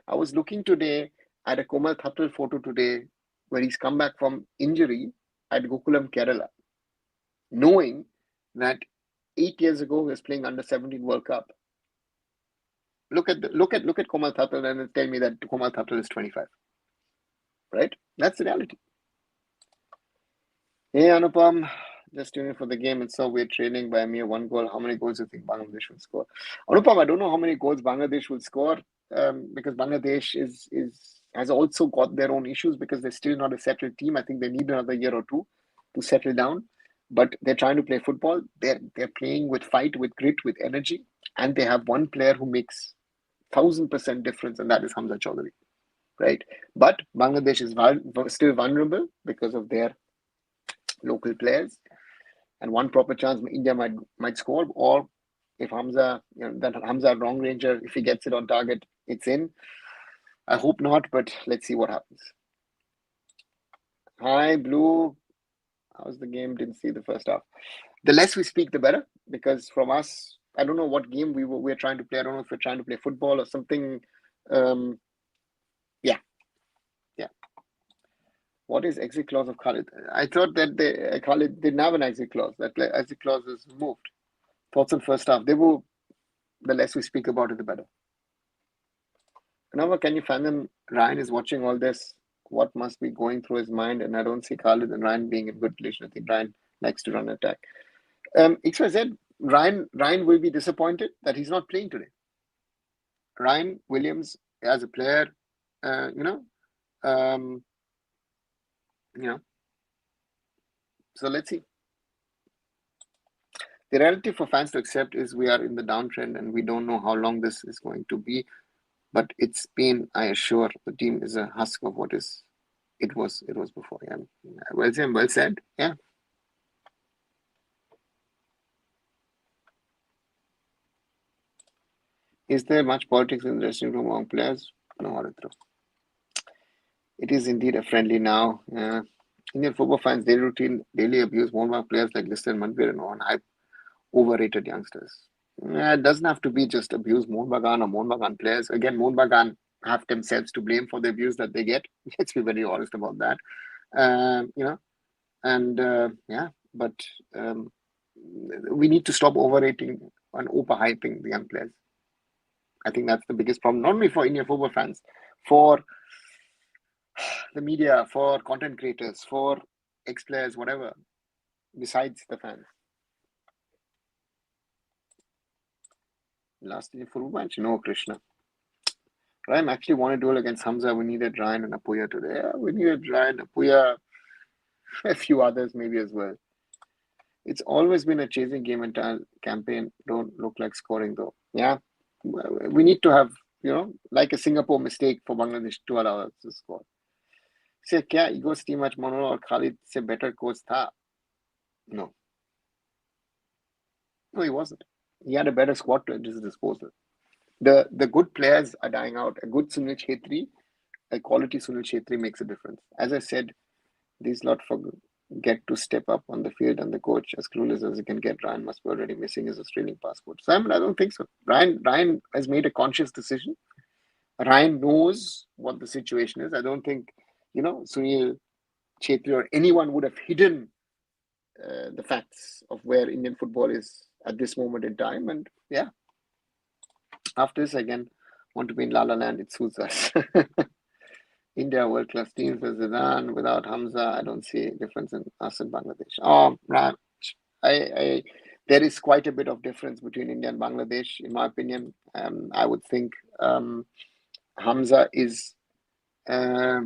I was looking today at a Komal Thattal photo today where he's come back from injury at Gokulam, Kerala, knowing that 8 years ago he was playing under 17 World Cup. Look at Komal Thattal and tell me that Komal Thattal is 25. Right? That's the reality. Hey Anupam, just tuning in for the game and saw we're trailing by a mere 1 goal. How many goals do you think Bangladesh will score? Anupam, I don't know how many goals Bangladesh will score because Bangladesh has also got their own issues because they're still not a settled team. I think they need another year or two to settle down. But they're trying to play football. They're playing with fight, with grit, with energy. And they have one player who makes 1,000% difference, and that is Hamza Chaudhuri. Right? But Bangladesh is still vulnerable because of their local players. And one proper chance India might score, or if Hamza, that Hamza wrong ranger, if he gets it on target, it's in. I hope not, but let's see what happens. Hi, Blue. How's the game? Didn't see the first half. The less we speak, the better, because from us, I don't know what game we're trying to play. I don't know if we're trying to play football or something. Yeah. What is exit clause of Khalid? I thought that Khalid didn't have an exit clause. That exit clause is removed. Thoughts on first half. The less we speak about it, the better. Arunava, can you fathom Ryan is watching all this? What must be going through his mind? And I don't see Khalid and Ryan being in good relation. I think Ryan likes to run attack. XYZ, Ryan will be disappointed that he's not playing today. Ryan Williams as a player, um, so let's see. The reality for fans to accept is we are in the downtrend and we don't know how long this is going to be. But it's been, I assure, the team is a husk of what it was before. Yeah. Well said. Yeah. Is there much politics in the dressing room among players? No, Arithro. It is indeed a friendly now. Indian football fans, daily routine, daily abuse more among players like Lister and Manvir and on hype overrated youngsters. It doesn't have to be just abuse Mohun Bagan or Mohun Bagan players. Again, Mohun Bagan have themselves to blame for the abuse that they get. Let's be very honest about that. But we need to stop overrating and overhyping the young players. I think that's the biggest problem, not only for Indian football fans, for the media, for content creators, for ex-players, whatever, besides the fans. Last Indian football match? No, Krishna. Ryan actually won a duel against Hamza. We needed Ryan and Apuya today. Yeah, we needed Ryan, Apuya, a few others maybe as well. It's always been a chasing game entire campaign. Don't look like scoring though. Yeah, we need to have, like a Singapore mistake for Bangladesh to allow us to score. Say, क्या ego team match मनोहर और खालिद से better coach था? No, he wasn't. He had a better squad to his disposal. The good players are dying out. A good Sunil Chhetri, a quality Sunil Chhetri makes a difference. As I said, these lot get to step up on the field, and the coach, as clueless as he can get, Ryan must be already missing his Australian passport. Simon, I don't think so. Ryan has made a conscious decision. Ryan knows what the situation is. I don't think, Sunil Chhetri or anyone would have hidden the facts of where Indian football is at this moment in time. And yeah, after this, again, want to be in La La Land. It suits us. India world-class teams with Zidane. Without Hamza, I don't see a difference in us and Bangladesh. Oh, there is quite a bit of difference between India and Bangladesh, in my opinion. I would think Hamza is a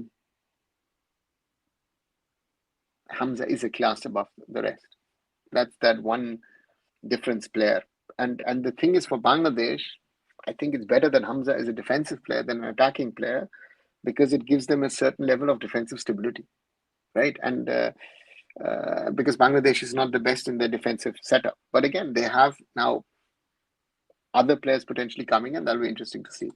class above the rest. That's that one difference player. And the thing is, for Bangladesh, I think it's better than Hamza as a defensive player than an attacking player, because it gives them a certain level of defensive stability, right? And because Bangladesh is not the best in their defensive setup. But again, they have now other players potentially coming, and that'll be interesting to see.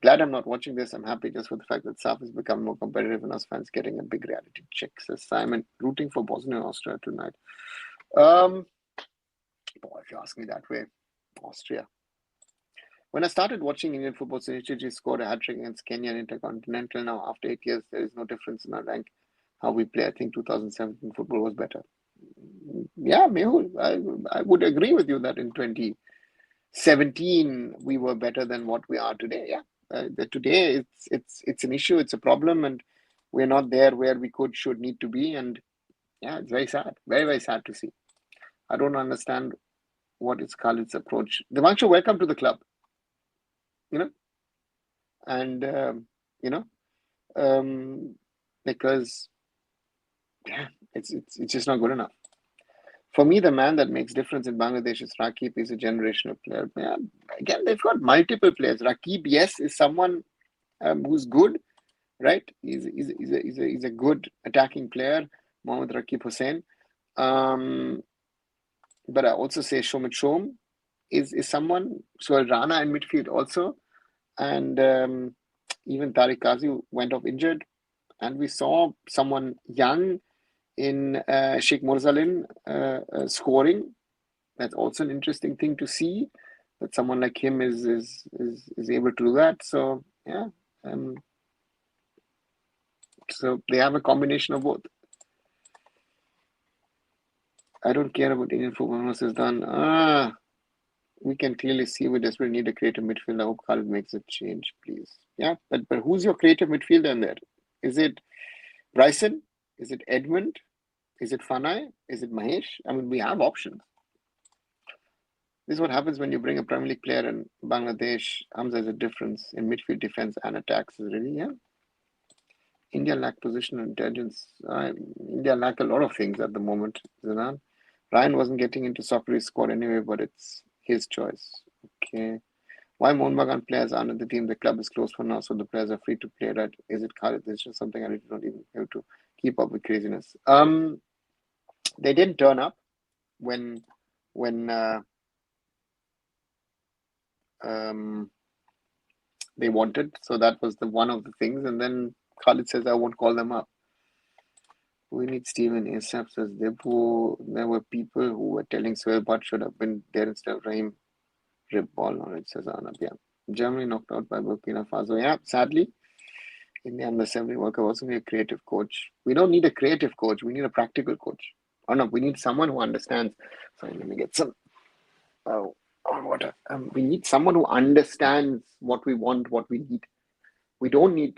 Glad I'm not watching this. I'm happy just for the fact that SAF has become more competitive and us fans getting a big reality check, says Simon. Rooting for Bosnia and Austria tonight. Boy, if you ask me that way, Austria. When I started watching Indian football, Sinichi scored a hat-trick against Kenya and Intercontinental. Now, after 8 years, there is no difference in our rank. How we play, I think 2017 football was better. Yeah, Mehul, I would agree with you that in 2017 we were better than what we are today. Yeah, today it's an issue, it's a problem, and we're not there where we should need to be. And yeah, it's very sad, very, very sad to see. I don't understand what is Khalid's approach. Devanshu, welcome to the club. Because it's just not good enough. For me, the man that makes difference in Bangladesh is Rakib. He's a generational player. Yeah, again, they've got multiple players. Rakib, yes, is someone who's good, right? He's a good attacking player, Mohammad Rakib Hussain. But I also say Shomit Shom is someone. So Rana in midfield also. And even Tariq Kazi went off injured. And we saw someone young in Sheikh Murzalin scoring. That's also an interesting thing to see, that someone like him is able to do that. So yeah, so they have a combination of both. I don't care about Indian football once it's done. We can clearly see we desperately need a creative midfielder. I hope Khalid makes a change, please. Yeah, but who's your creative midfielder in there? Is it Bryson? Is it Edmund? Is it Fanai? Is it Mahesh? I mean, we have options. This is what happens when you bring a Premier League player in Bangladesh. Hamza, is a difference in midfield, defense, and attacks. Is really, yeah. India lack positional intelligence. India lack a lot of things at the moment. Zanan. Ryan wasn't getting into Socrates' squad anyway, but it's his choice. Okay. Why Mohun Bagan players aren't in the team? The club is closed for now, so the players are free to play, right? Is it Khalid? It's just something I don't even have to keep up with craziness. They didn't turn up when they wanted, so that was the one of the things. And then Khalid says, I won't call them up. We need Steven ASAP, says Debu. There were people who were telling Sohail Bhatt should have been there instead of Rahim. Rip ball knowledge, says Arnab. Yeah. Germany knocked out by Burkina Faso. Yeah, sadly. India under 70 World Cup also need a creative coach. We don't need a creative coach. We need a practical coach. Or no, we need someone who understands. Sorry, let me get some water. We need someone who understands what we want, what we need. We don't need,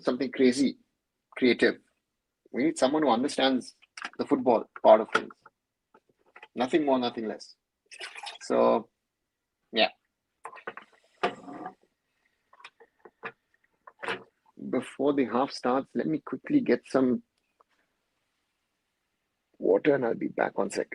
something crazy, creative. We need someone who understands the football part of things. Nothing more, nothing less. So, yeah. Before the half starts, let me quickly get some water and I'll be back on sec.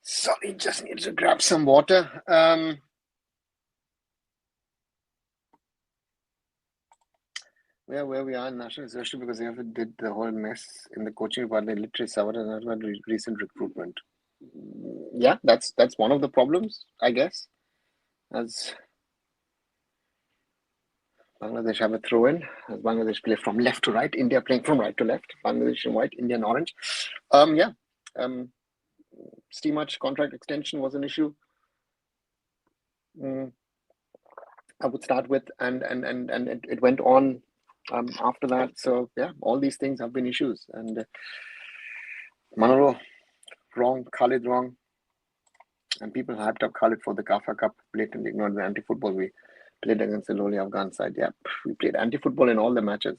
Sorry, just need to grab some water. Where we are in national, especially because they did the whole mess in the coaching part. They literally suffered another recent recruitment. Yeah, that's one of the problems, I guess. As Bangladesh have a throw in, as Bangladesh play from left to right, India playing from right to left. Bangladesh in white, India in orange. Steve March contract extension was an issue. I would start with, and it went on after that. So yeah, all these things have been issues. And Manolo, wrong, Khalid wrong. And people hyped up Khalid for the Kafa Cup, blatantly ignored the anti-football we played against the lowly Afghan side. Yeah, we played anti-football in all the matches.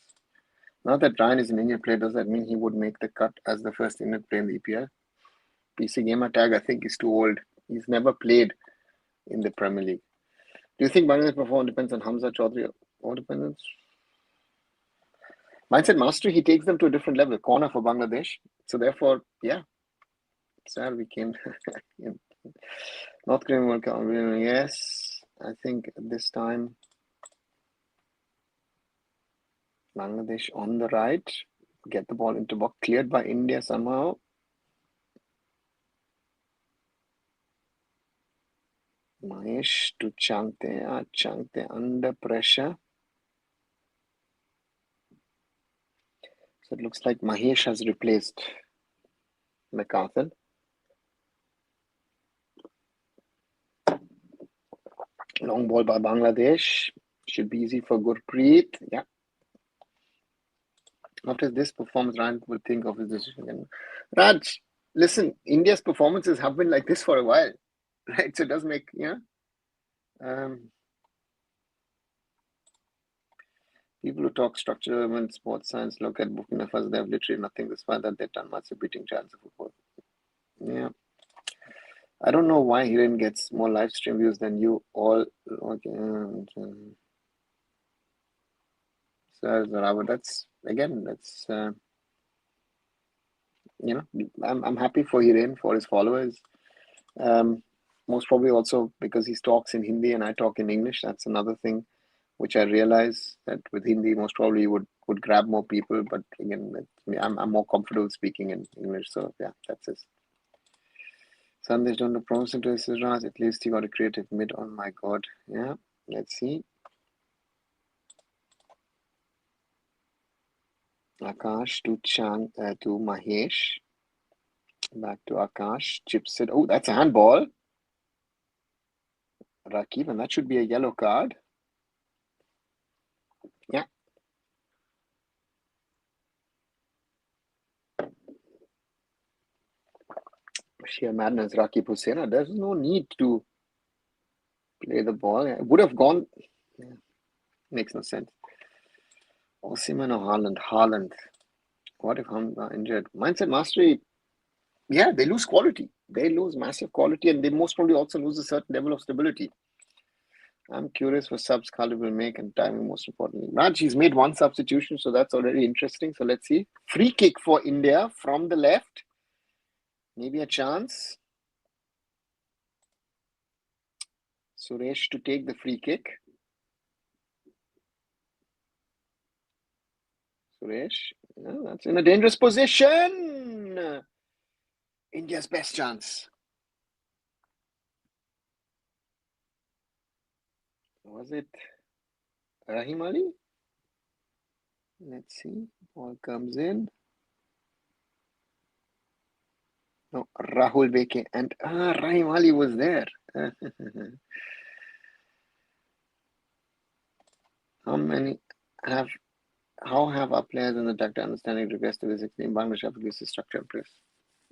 Now that Ryan is an Indian player, does that mean he would make the cut as the first Indian player in the EPL? PC Gamer Tag, I think he's too old. He's never played in the Premier League. Do you think Bangladesh performance depends on Hamza Chaudhuri or dependence? Mindset mastery, he takes them to a different level. Corner for Bangladesh. So therefore, yeah. Sad we came in. North Korean World Cup. Yes, I think this time Bangladesh on the right. Get the ball into box. Cleared by India somehow. Mahesh to Changte. Changte under pressure. So it looks like Mahesh has replaced McCarthy. Long ball by Bangladesh. Should be easy for Gurpreet. Yeah. After this performance, Ryan will think of his decision. Raj, listen, India's performances have been like this for a while, right? So it does make, people who talk structural development, sports science, look at booking numbers, they have literally nothing despite that they've done much of beating giants of football. Yeah. I don't know why Hiren gets more live stream views than you all. Okay. So, that's I'm happy for Hiren, for his followers. Most probably also because he talks in Hindi and I talk in English. That's another thing which I realize that with Hindi, most probably would grab more people. But again, I'm more comfortable speaking in English. So yeah, that's it. Sandesh don't promise into his Raj. At least he got a creative mid. Oh my God. Yeah, let's see. Akash to to Mahesh. Back to Akash. Chips it. Oh, that's a handball. Rakib, and that should be a yellow card. Yeah. Sheer madness, Rakib Hussain. There's no need to play the ball. It would have gone. Yeah. Makes no sense. Osimhen or Haaland? Haaland. What if Hamza injured? Mindset mastery. Yeah, they lose quality. They lose massive quality, and they most probably also lose a certain level of stability. I'm curious what subs Khalid will make and timing, most importantly. Raj, he's made one substitution, so that's already interesting. So let's see. Free kick for India from the left. Maybe a chance. Suresh to take the free kick. Suresh, that's in a dangerous position. India's best chance. Was it Rahim Ali? Let's see. Ball comes in. No, Rahul Beke. And Rahim Ali was there. How have our players in the Dhaka understanding regressed to this in Bangladesh abuse the structure in place?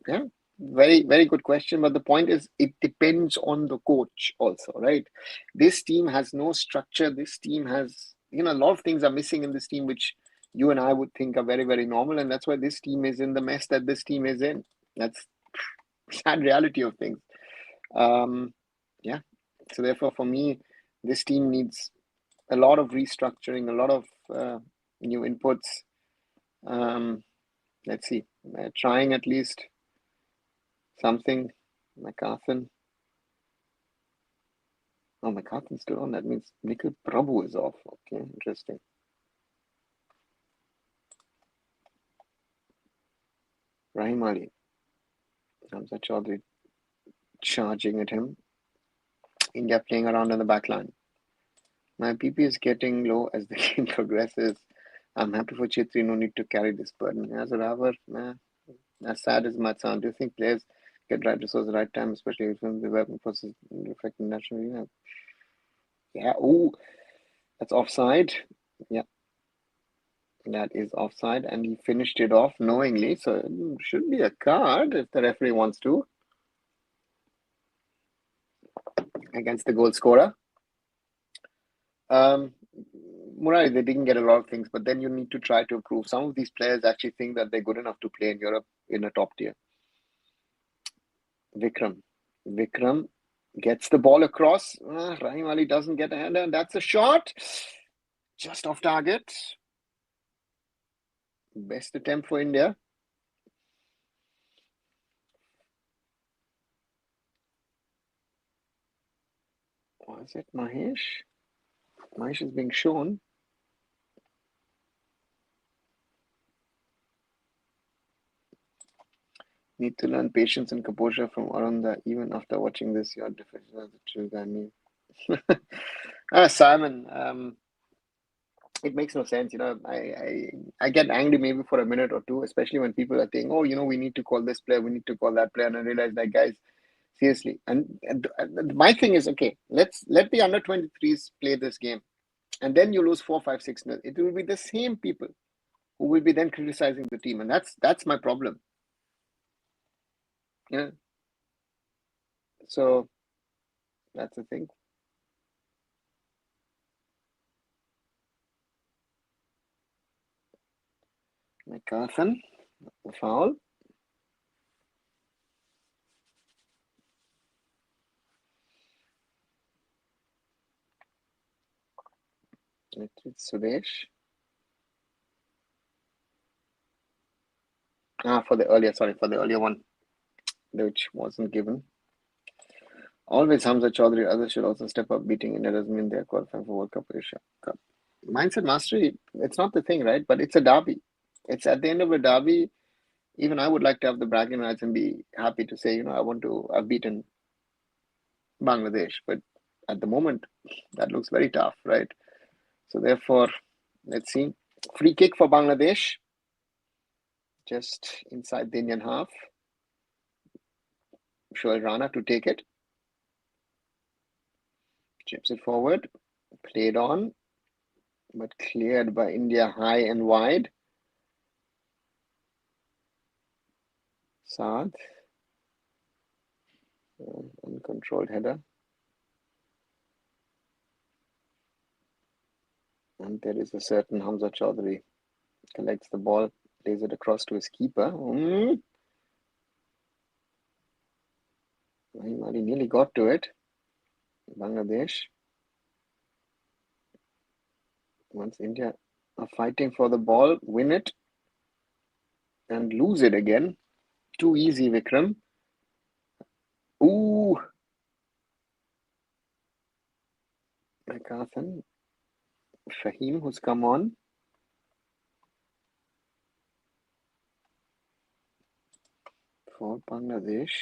Yeah, very, very good question. But the point is, it depends on the coach also, right? This team has no structure. This team has, a lot of things are missing in this team, which you and I would think are very, very normal. And that's why this team is in the mess that this team is in. That's sad reality of things. Yeah. So therefore, for me, this team needs a lot of restructuring, a lot of new inputs. Let's see. Trying at least something. McCarthy. Oh, McCarthy's still on. That means Nikhil Prabhu is off. Okay, interesting. Rahim Ali. Hamza Chaudhuri charging at him. India playing around in the back line. My PP is getting low as the game progresses. I'm happy for Chitri. No need to carry this burden. As a Raver, as sad as it might sound, do you think players get right resource at the right time, especially when the weapon process affecting national unit? Yeah. Oh, that's offside. Yeah. That is offside, and he finished it off knowingly, so it should be a card if the referee wants to against the goal scorer. Murari, they didn't get a lot of things, but then you need to try to prove. Some of these players actually think that they're good enough to play in Europe in a top tier. Vikram gets the ball across. Rahim Ali doesn't get a hand, and that's a shot. Just off target. Best attempt for India. Was it Mahesh? Mahesh is being shown. Need to learn patience and composure from Arunda. Even after watching this, your defense was the true guy. Simon, it makes no sense. I get angry maybe for a minute or two, especially when people are saying, "Oh, we need to call this player, we need to call that player," and I realize that, guys, seriously. And my thing is, okay, let the under 23s play this game, and then you lose 4, 5, 6-0. It will be the same people who will be then criticizing the team, and that's my problem. So that's the thing. McCarthan, the foul. It's Sudesh. For the earlier one, which wasn't given. Always Hamza Chaudhuri, others should also step up. Beating India doesn't mean they're qualifying for World Cup or Asia Cup. Mindset mastery, it's not the thing, right? But it's a derby. It's at the end of a derby. Even I would like to have the bragging rights and be happy to say, I've beaten Bangladesh. But at the moment, that looks very tough, right? So therefore, let's see. Free kick for Bangladesh. Just inside the Indian half. Shoaib Rana to take it. Chips it forward. Played on. But cleared by India high and wide. Saad. Uncontrolled header. And there is a certain Hamza Chaudhuri. Collects the ball, plays it across to his keeper. He nearly got to it. Bangladesh. Once India are fighting for the ball, win it and lose it again. Too easy, Vikram. Ooh. McCarthan. Fahim, who's come on. For Bangladesh.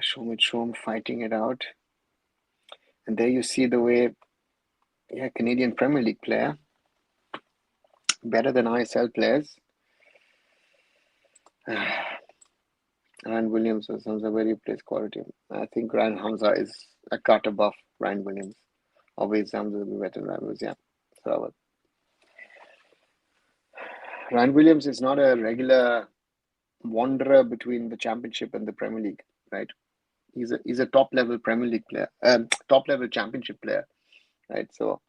Shom fighting it out. And there you see the way, Canadian Premier League player. Better than ISL players. Ryan Williams was Hamza, where he plays quality. I think Ryan Hamza is a cut above Ryan Williams. Always Hamza will be better than Ryan Williams, yeah. So, Ryan Williams is not a regular wanderer between the Championship and the Premier League, right? He's a top level Premier League player, top level Championship player, right? So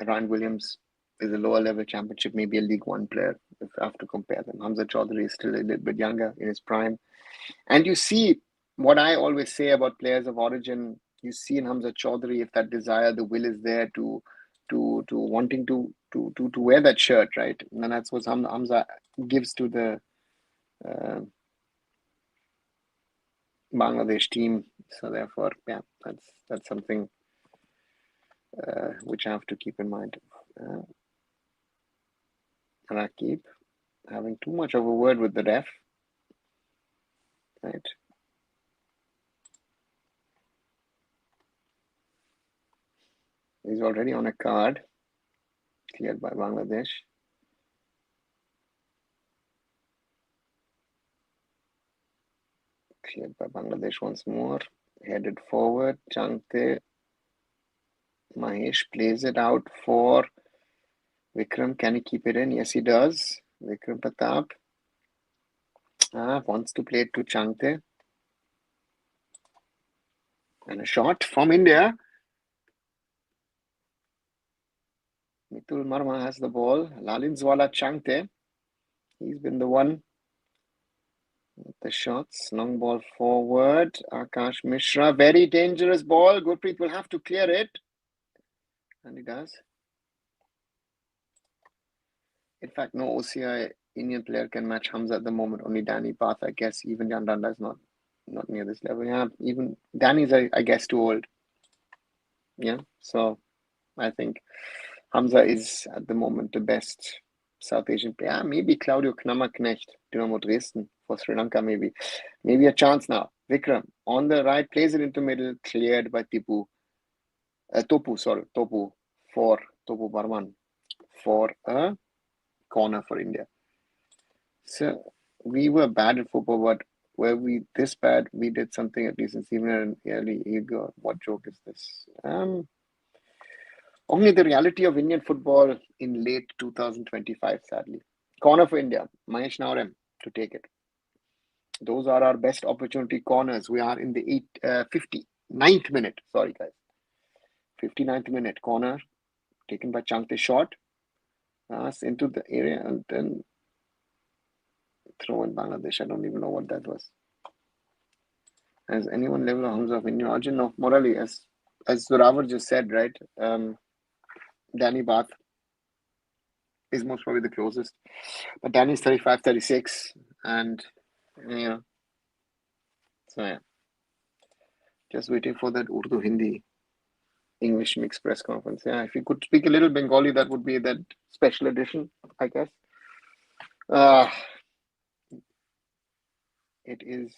Ryan Williams is a lower level Championship, maybe a League One player, if I have to compare them. Hamza Chaudhuri is still a little bit younger in his prime. And you see what I always say about players of origin, you see in Hamza Chaudhuri, if that desire, the will is there to wanting to wear that shirt, right? And that's what Hamza gives to the Bangladesh team. So therefore, yeah, that's something which I have to keep in mind. Rakib having too much of a word with the ref, right? He's already on a card, cleared by Bangladesh. Cleared by Bangladesh once more. Headed forward. Changte. Mahesh plays it out for Vikram. Can he keep it in? Yes, he does. Vikram Pratap wants to play it to Changte. And a shot from India. Mitul Marma has the ball. Lalinswala Changte. He's been the one with the shots. Long ball forward. Akash Mishra. Very dangerous ball. Gurpreet will have to clear it. And he does. In fact, no OCI Indian player can match Hamza at the moment. Only Danny Path, I guess. Even Jan Danda is not near this level. Yeah, even Danny's, I guess, too old. Yeah, so I think Hamza is at the moment the best South Asian player. Maybe Claudio Knammerknecht, Dynamo Dresden for Sri Lanka, maybe. Maybe a chance now. Vikram on the right, plays it into middle, cleared by Topu for Topu Barman for a corner for India. So we were bad at football, but were we this bad? We did something at least in senior and early ego. What joke is this? Only the reality of Indian football in late 2025, sadly. Corner for India. Mahesh Naurem to take it. Those are our best opportunity corners. We are in the 59th minute. Sorry, guys. 59th minute. Corner taken by Changte. Shot. Into the area and then throw in Bangladesh. I don't even know what that was. Has anyone level of Hamza of Indian origin? No, morally, as Zorawar just said, right? Danny Bath is most probably the closest. But Danny's 35, 36. And, yeah. So, yeah. Just waiting for that Urdu Hindi English mixed press conference. Yeah, if you could speak a little Bengali, that would be that special edition, I guess. It is.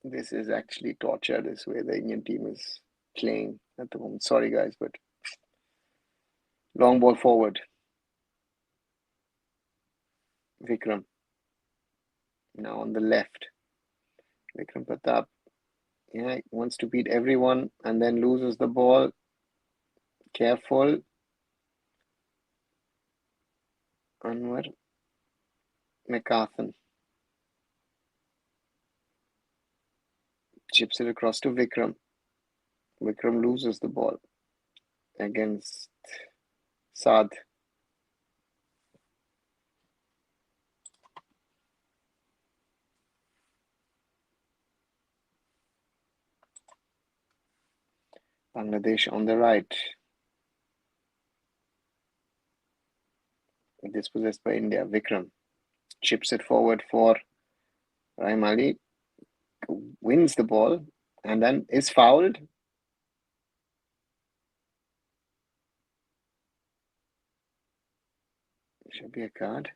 This is actually torture, this way the Indian team is playing at the moment. Sorry, guys, but long ball forward. Vikram. Now on the left. Vikram Pratap. Yeah, wants to beat everyone and then loses the ball. Careful. Anwar McCarthan. Chips it across to Vikram. Vikram loses the ball against Saad. Bangladesh on the right. Dispossessed by India. Vikram chips it forward for Rahim Ali. Wins the ball and then is fouled. Should be a card.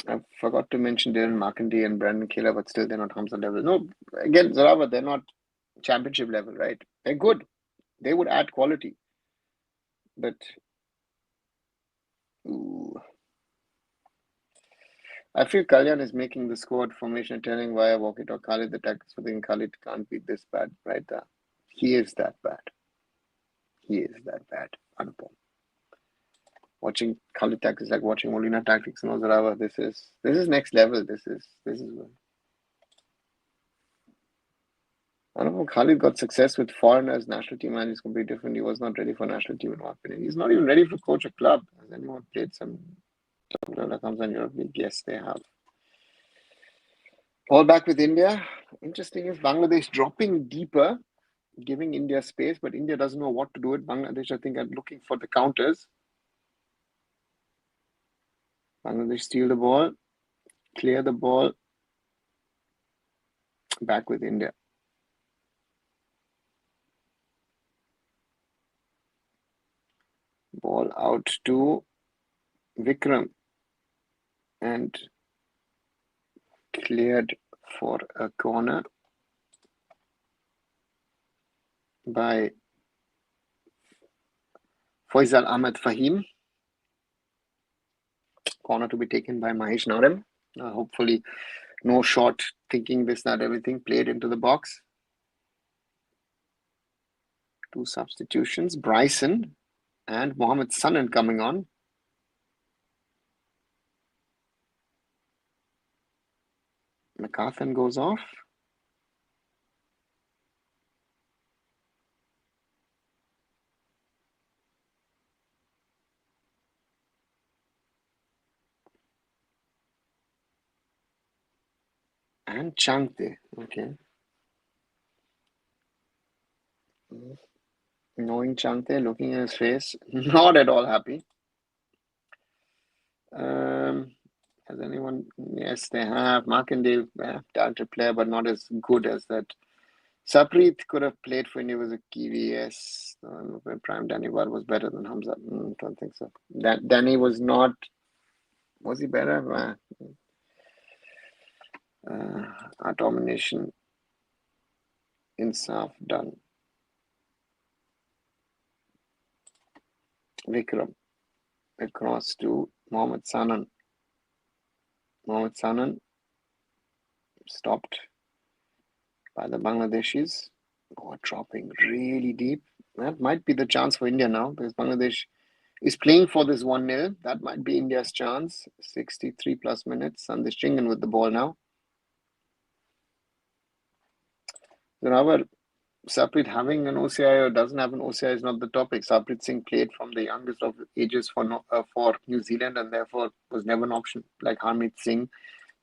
I forgot to mention Dylan Markandi and Brandon Killer, but still they're not Hamza level. No, again, Zorawar, they're not championship level, right? They're good. They would add quality. But I feel Kalyan is making the squad formation, telling via walkie-talkie Khalid the tactics for thinking Khalid can't be this bad, right? He is that bad. He is that bad. Anupam. Watching Khalid tactics like watching Molina tactics. No, Zorawar, this is next level. This is good. I don't know. Khalid got success with foreigners. National team man is completely different. He was not ready for national team in my opinion. He's not even ready to coach a club. Has anyone played some comes on Europe League? Yes, they have. All back with India. Interesting is Bangladesh dropping deeper, giving India space, but India doesn't know what to do with Bangladesh. I think are looking for the counters. Bangladesh steal the ball, clear the ball. Back with India. Ball out to Vikram and cleared for a corner by Faisal Ahmed Fahim. Corner to be taken by Mahesh Naurem. Hopefully, no shot thinking this, that, everything played into the box. 2 substitutions. Bryson and Mohammed Sanan coming on. McCarthan goes off. And Changte. Okay. Knowing Changte, looking at his face, not at all happy. Has anyone? Yes, they have. Markandale, talented player, but not as good as that. Sapreet could have played for India, was a Kiwi, yes. Prime Danny War was better than Hamza. Don't think so. Danny was not. Was he better? Our domination. Insaf done. Vikram across to Mohammed Sanan. Mohammed Sanan stopped by the Bangladeshis. Dropping really deep. That might be the chance for India now, because Bangladesh is playing for this 1-0. That might be India's chance. 63 plus minutes. Sandesh Chingan with the ball now. However, Sapreet having an OCI or doesn't have an OCI is not the topic. Sapreet Singh played from the youngest of ages for New Zealand and therefore was never an option. Like Harmeet Singh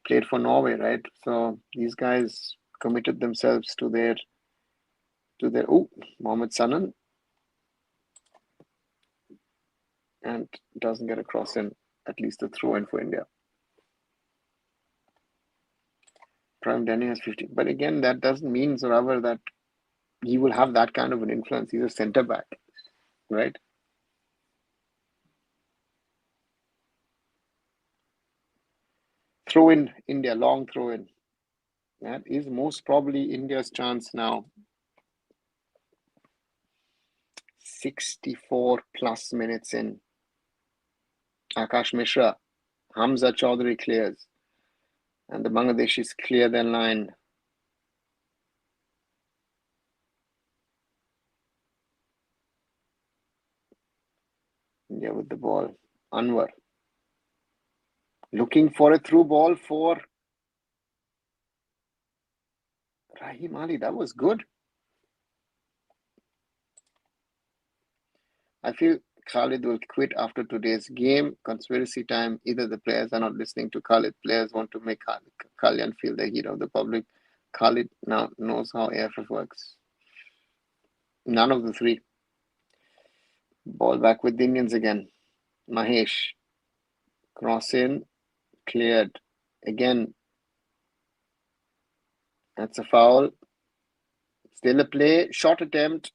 played for Norway, right? So these guys committed themselves to their Mohammed Sanan, and doesn't get a cross in, at least a throw in for India. Prime Denny has 50, but again, that doesn't mean, Zoravar, that he will have that kind of an influence. He's a centre back, right? Throw in, India, long throw in. That is most probably India's chance now. 64 plus minutes in. Akash Mishra, Hamza Chaudhuri clears. And the Bangladeshis clear their line. India with the ball. Anwar. Looking for a through ball for Rahim Ali. That was good. I feel Khalid will quit after today's game. Conspiracy time. Either the players are not listening to Khalid. Players want to make Kalyan feel the heat of the public. Khalid now knows how AFF works. None of the three. Ball back with the Indians again. Mahesh. Cross in. Cleared. Again. That's a foul. Still a play. Short attempt.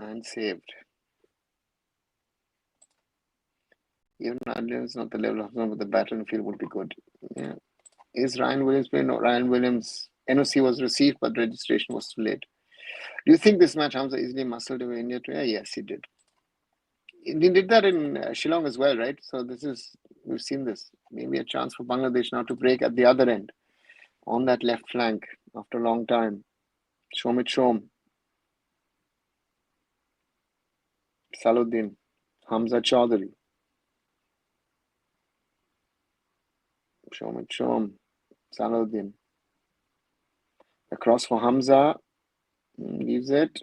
And saved. Even it's not the level of zone, but the battlefield would be good. Yeah. Is Ryan Williams playing? No, Ryan Williams' NOC was received, but registration was too late. Do you think this match Hamza easily muscled away India to? Yeah, yes, he did. He did that in Shillong as well, right? So we've seen this. Maybe a chance for Bangladesh now to break at the other end on that left flank after a long time. Shomit Shom. Saluddin. Hamza Chaudhuri. Shomit Shom. Saluddin. Across for Hamza. Leaves it.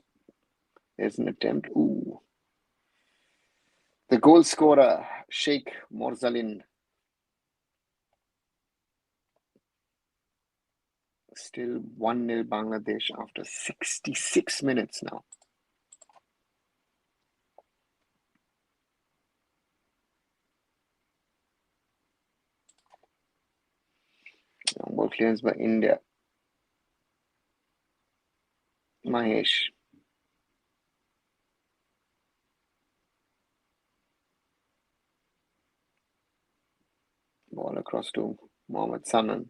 There's an attempt. Ooh. The goal scorer, Sheikh Morzalin. Still 1-0 Bangladesh after 66 minutes now. Ball clearance by India. Mahesh. Ball across to Mohammed Sanan.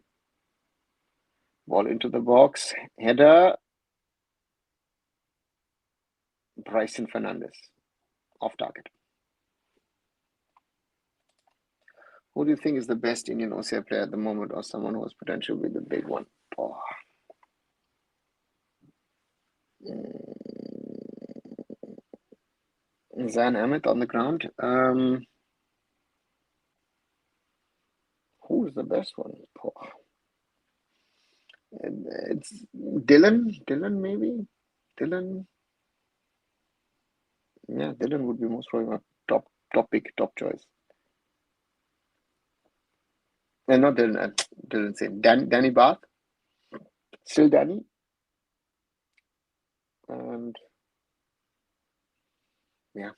Ball into the box. Header. Bryson Fernandez. Off target. Who do you think is the best Indian OCI player at the moment, or someone who has potential to be the big one? Oh. Zain Ahmed on the ground. Who is the best one? Oh. It's Dylan. Dylan, maybe. Dylan. Yeah, Dylan would be most probably my top pick, top choice. And not Dylan. Dylan same. Danny Bath. Still Danny. And yeah.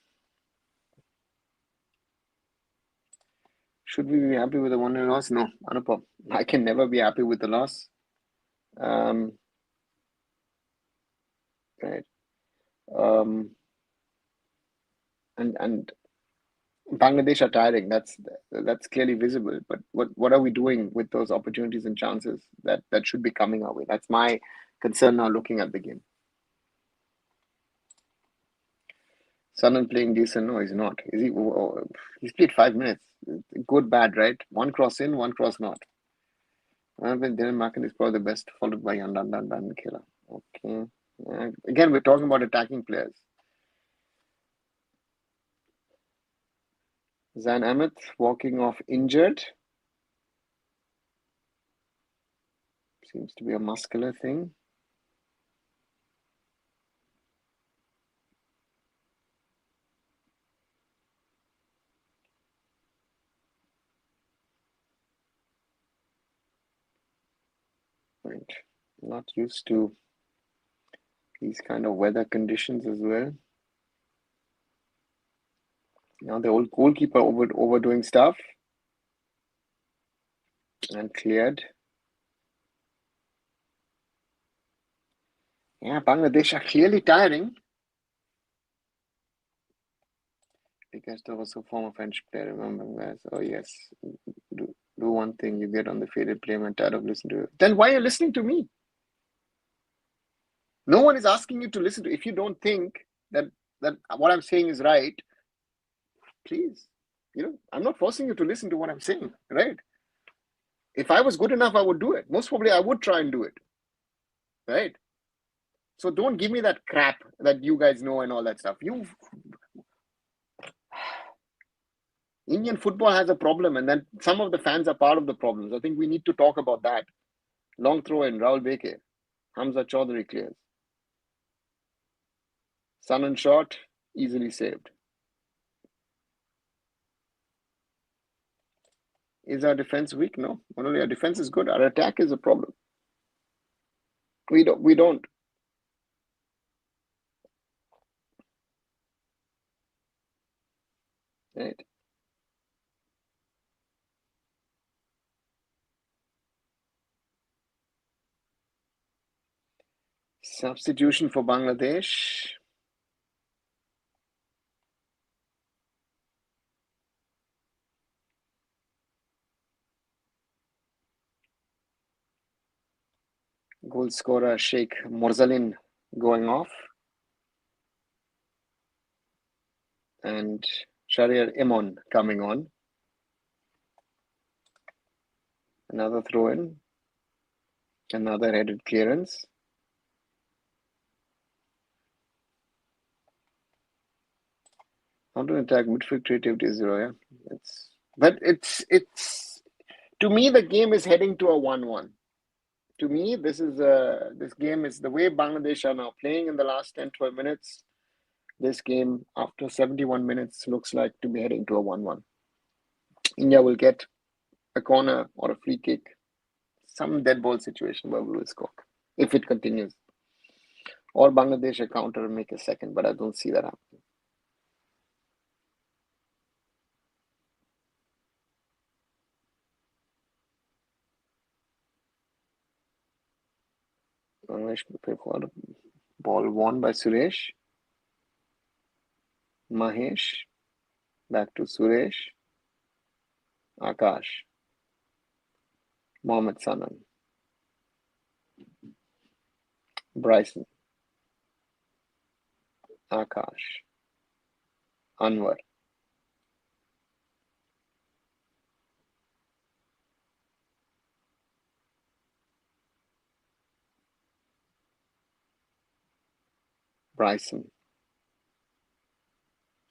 Should we be happy with the 1-0 loss? No, Anupam. I can never be happy with the loss. Right. And Bangladesh are tiring. That's clearly visible. But what are we doing with those opportunities and chances that should be coming our way? That's my concern now looking at the game. Sanan playing decent? No, he's not. Is he? He's played 5 minutes. Good, bad, right? One cross in, one cross not. Dylan Makan is probably the best, followed by Yandan Dan Khela. Okay. Again, we're talking about attacking players. Zain Ahmed walking off injured. Seems to be a muscular thing. Right. Not used to these kind of weather conditions as well. Now the old goalkeeper overdoing stuff and cleared. Yeah, Bangladesh are clearly tiring. Because there was a former French player, remember, guys? Oh yes, do one thing, you get on the faded play, I'm tired of listening to it. Then why are you listening to me? No one is asking you to listen to. If you don't think that what I'm saying is right, please, I'm not forcing you to listen to what I'm saying, right? If I was good enough, I would do it. Most probably, I would try and do it, right? So don't give me that crap that you guys know and all that stuff. Indian football has a problem, and then some of the fans are part of the problems. I think we need to talk about that. Long throw in, Rahul Beke. Hamza Chaudhuri clears. Sanan shot, easily saved. Is our defense weak? No. Not only our defense is good, our attack is a problem. We don't. Right. Substitution for Bangladesh. Goal scorer Sheikh Morzalin going off. And Shahriar Imon coming on. Another throw in. Another headed clearance. Counter attack midfield creativity is 0. Yeah, it's to me the game is heading to a 1-1. To me, this game is the way Bangladesh are now playing in the last 10-12 minutes. This game, after 71 minutes, looks like to be heading to a 1-1. India will get a corner or a free kick, some dead ball situation where we will score if it continues. Or Bangladesh a counter and make a second, but I don't see that happening. Bangladesh prepare for the ball won by Suresh. Mahesh. Back to Suresh. Akash. Mohammad Sanan. Bryson. Akash. Anwar. Bryson.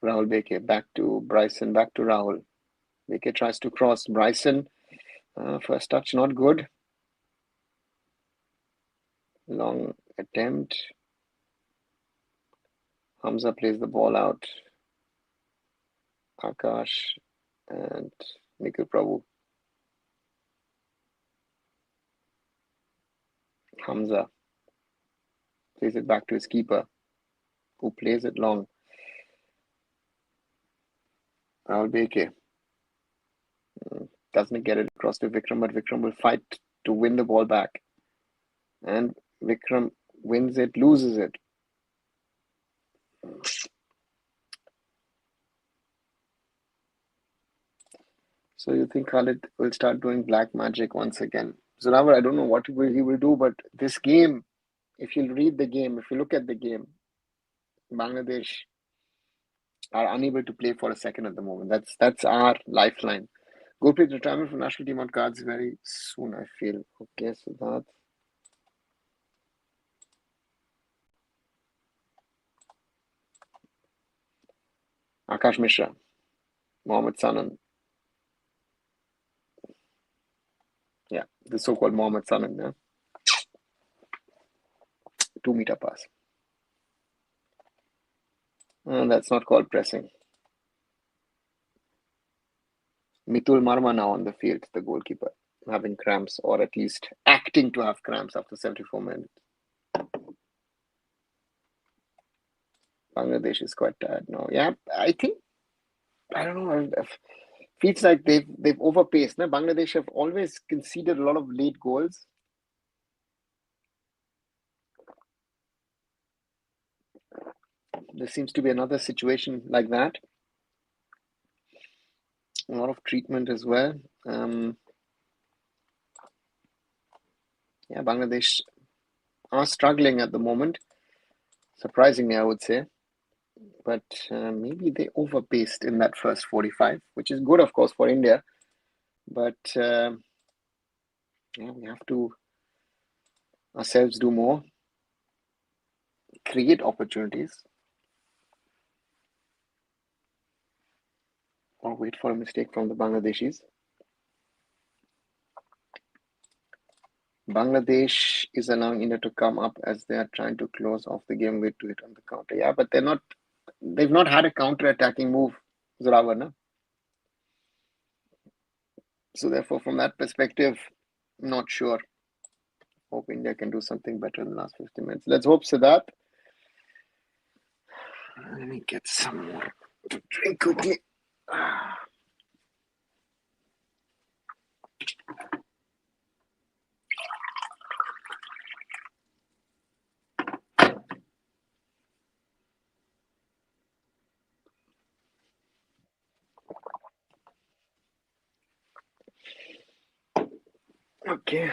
Rahul Beke, back to Bryson, back to Rahul. Beke tries to cross. Bryson, first touch, not good. Long attempt. Hamza plays the ball out. Akash and Nikhil Prabhu. Hamza plays it back to his keeper, who plays it long. Rahul Beke doesn't get it across to Vikram, but Vikram will fight to win the ball back. And Vikram wins it, loses it. So you think Khalid will start doing black magic once again? Zoravar, I don't know what he will do, but this game, if you read the game, if you look at the game, Bangladesh are unable to play for a second at the moment. That's our lifeline. Gurpreet retirement from national team on cards very soon, I feel. Okay, so that. Akash Mishra, Mohammad Sanan. Yeah, the so-called Mohammad Sanan. Yeah? 2-meter pass. And that's not called pressing. Mitul Marma now on the field, the goalkeeper, having cramps or at least acting to have cramps after 74 minutes. Bangladesh is quite tired now. Yeah, I think, I don't know, feels like they've overpaced. No? Bangladesh have always conceded a lot of late goals. There seems to be another situation like that. A lot of treatment as well. Yeah, Bangladesh are struggling at the moment. Surprisingly, I would say. But maybe they overpaced in that first 45, which is good, of course, for India. But yeah, we have to ourselves do more, create opportunities, or wait for a mistake from the Bangladeshis. Bangladesh is allowing India to come up as they are trying to close off the game with to hit on the counter. Yeah, but they've not had a counter-attacking move, Zoravar, no? So therefore, from that perspective, not sure. Hope India can do something better in the last 50 minutes. Let's hope so that. Let me get some more to drink quickly. Okay.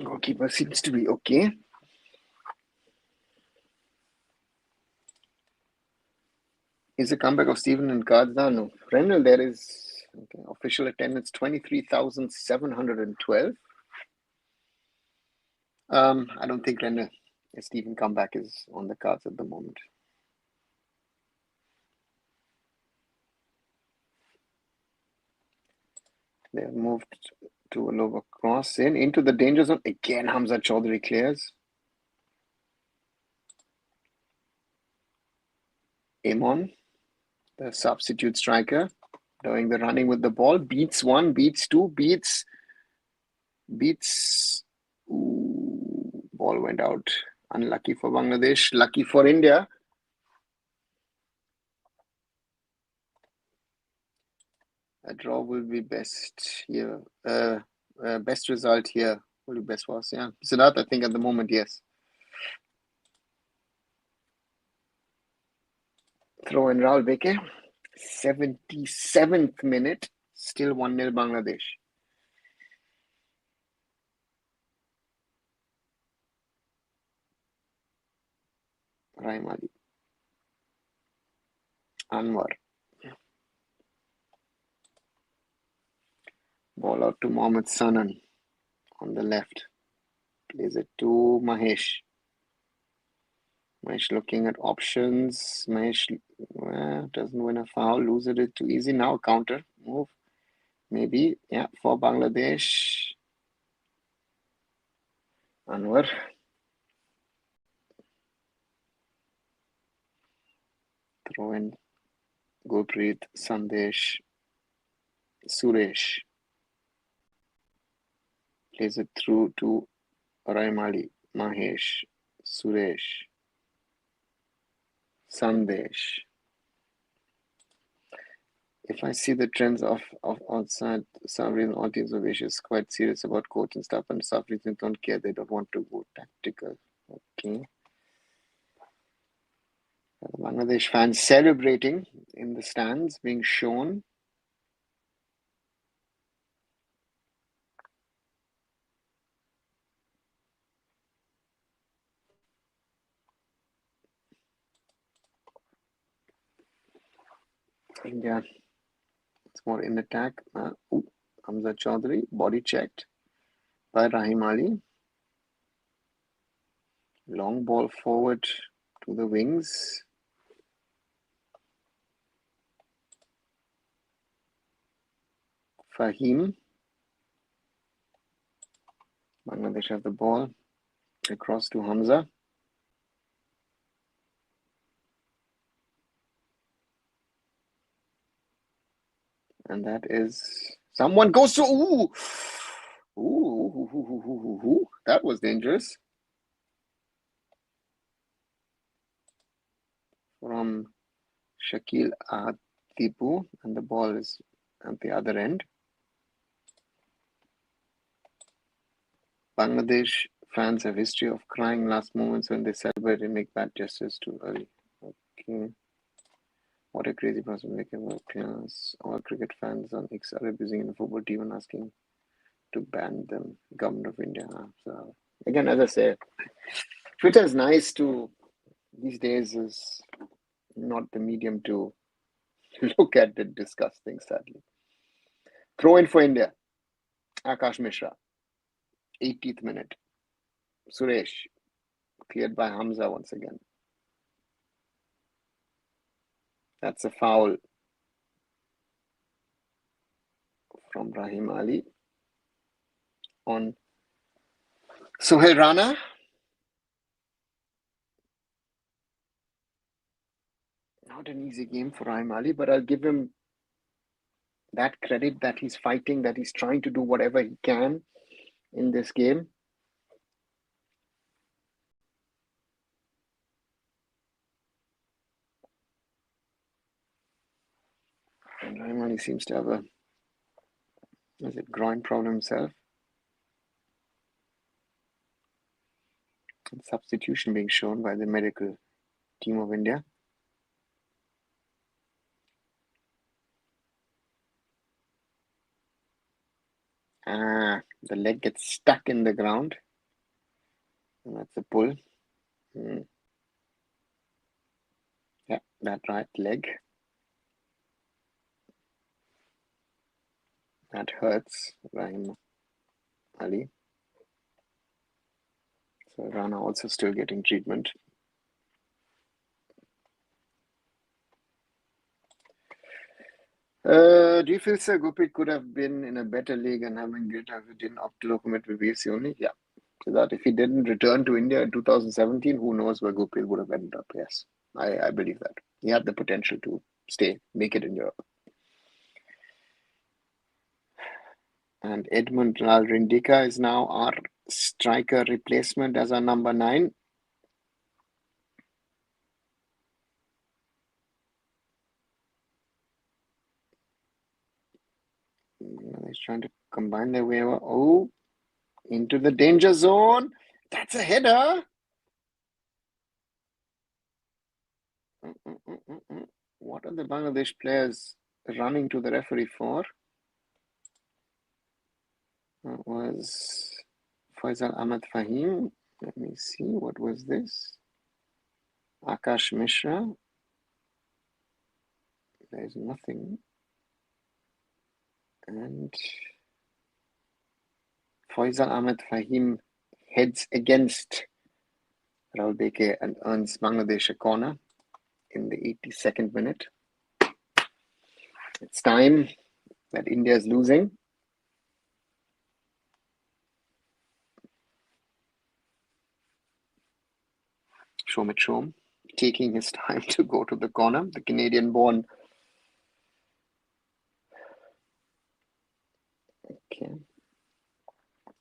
Goalkeeper seems to be okay. Is the comeback of Stephen and Karda? No. Renal, there is official attendance 23,712. I don't think Renal Stephen comeback is on the cards at the moment. They have moved to a lower cross into the danger zone. Again, Hamza Chaudhuri clears. Amon, the substitute striker, doing the running with the ball. Beats one, beats two, beats. Ooh, ball went out. Unlucky for Bangladesh, lucky for India. A draw will be best here. Best result here will be best for us. Yeah. Siddharth, I think at the moment, yes. Throw in Rahul Beke. 77th minute. Still 1-0 Bangladesh. Rahim Ali. Anwar. Ball out to Mohammad Sanan on the left. Plays it to Mahesh. Mahesh looking at options. Mahesh doesn't win a foul, loses it too easy. Now counter move. Maybe, yeah, for Bangladesh. Anwar. Throw in Gurpreet, Sandesh, Suresh. Plays it through to Raimali, Mahesh, Suresh, Sandesh. If I see the trends of outside, some reason all teams of Asia is quite serious about coach and stuff, and some reason don't care. They don't want to go tactical. Okay. Bangladesh fans celebrating in the stands, being shown. India, it's more in attack. Hamza Chaudhuri, body checked by Rahim Ali. Long ball forward to the wings. Fahim. Bangladesh have the ball. Across to Hamza. And that is... Someone goes to... Ooh. That was dangerous. From Shakil Atipu. And the ball is at the other end. Bangladesh fans have history of crying last moments when they celebrate and make bad gestures too early. Okay. What a crazy person making world class. All cricket fans on X are abusing in the football team and asking to ban them. Government of India. So again, as I say, Twitter is nice to these days is not the medium to look at and discuss things, sadly. Throw in for India. Akash Mishra. 80th minute. Suresh. Cleared by Hamza once again. That's a foul from Rahim Ali on Sohail Rana. Not an easy game for Rahim Ali, but I'll give him that credit that he's fighting, that he's trying to do whatever he can in this game. And Rahim Ali seems to have a groin problem himself. And substitution being shown by the medical team of India. The leg gets stuck in the ground. And that's a pull. Yeah, that right leg. That hurts Rahim Ali. So Rana also still getting treatment. Do you feel Sir Gurpreet could have been in a better league and having greater if he didn't opt to commit with VFC only? Yeah. So that if he didn't return to India in 2017, who knows where Gurpreet would have ended up? Yes, I believe that. He had the potential to stay, make it in Europe. And Edmund Rindika is now our striker replacement as our number 9. He's trying to combine their way over. Oh, into the danger zone. That's a header. What are the Bangladesh players running to the referee for? That was Faisal Ahmed Fahim. Let me see. What was this? Akash Mishra. There's nothing. And Faisal Ahmed Fahim heads against Rahul Beke and earns Bangladesh a corner in the 82nd minute. It's time that India is losing. Shom taking his time to go to the corner. The Canadian-born. Okay.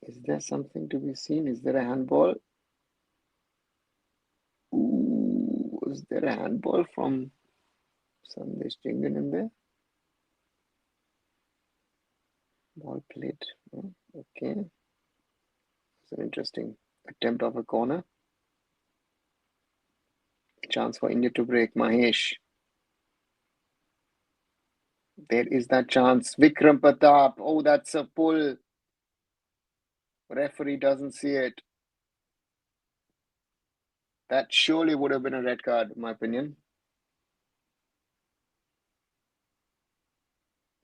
Is there something to be seen? Is there a handball? Ooh, is there a handball from Sandesh Jingan in there? Ball played. Oh, okay. It's an interesting attempt of a corner. Chance for India to break. Mahesh. There is that chance. Vikram Pratap. Oh, that's a pull. Referee doesn't see it. That surely would have been a red card, in my opinion.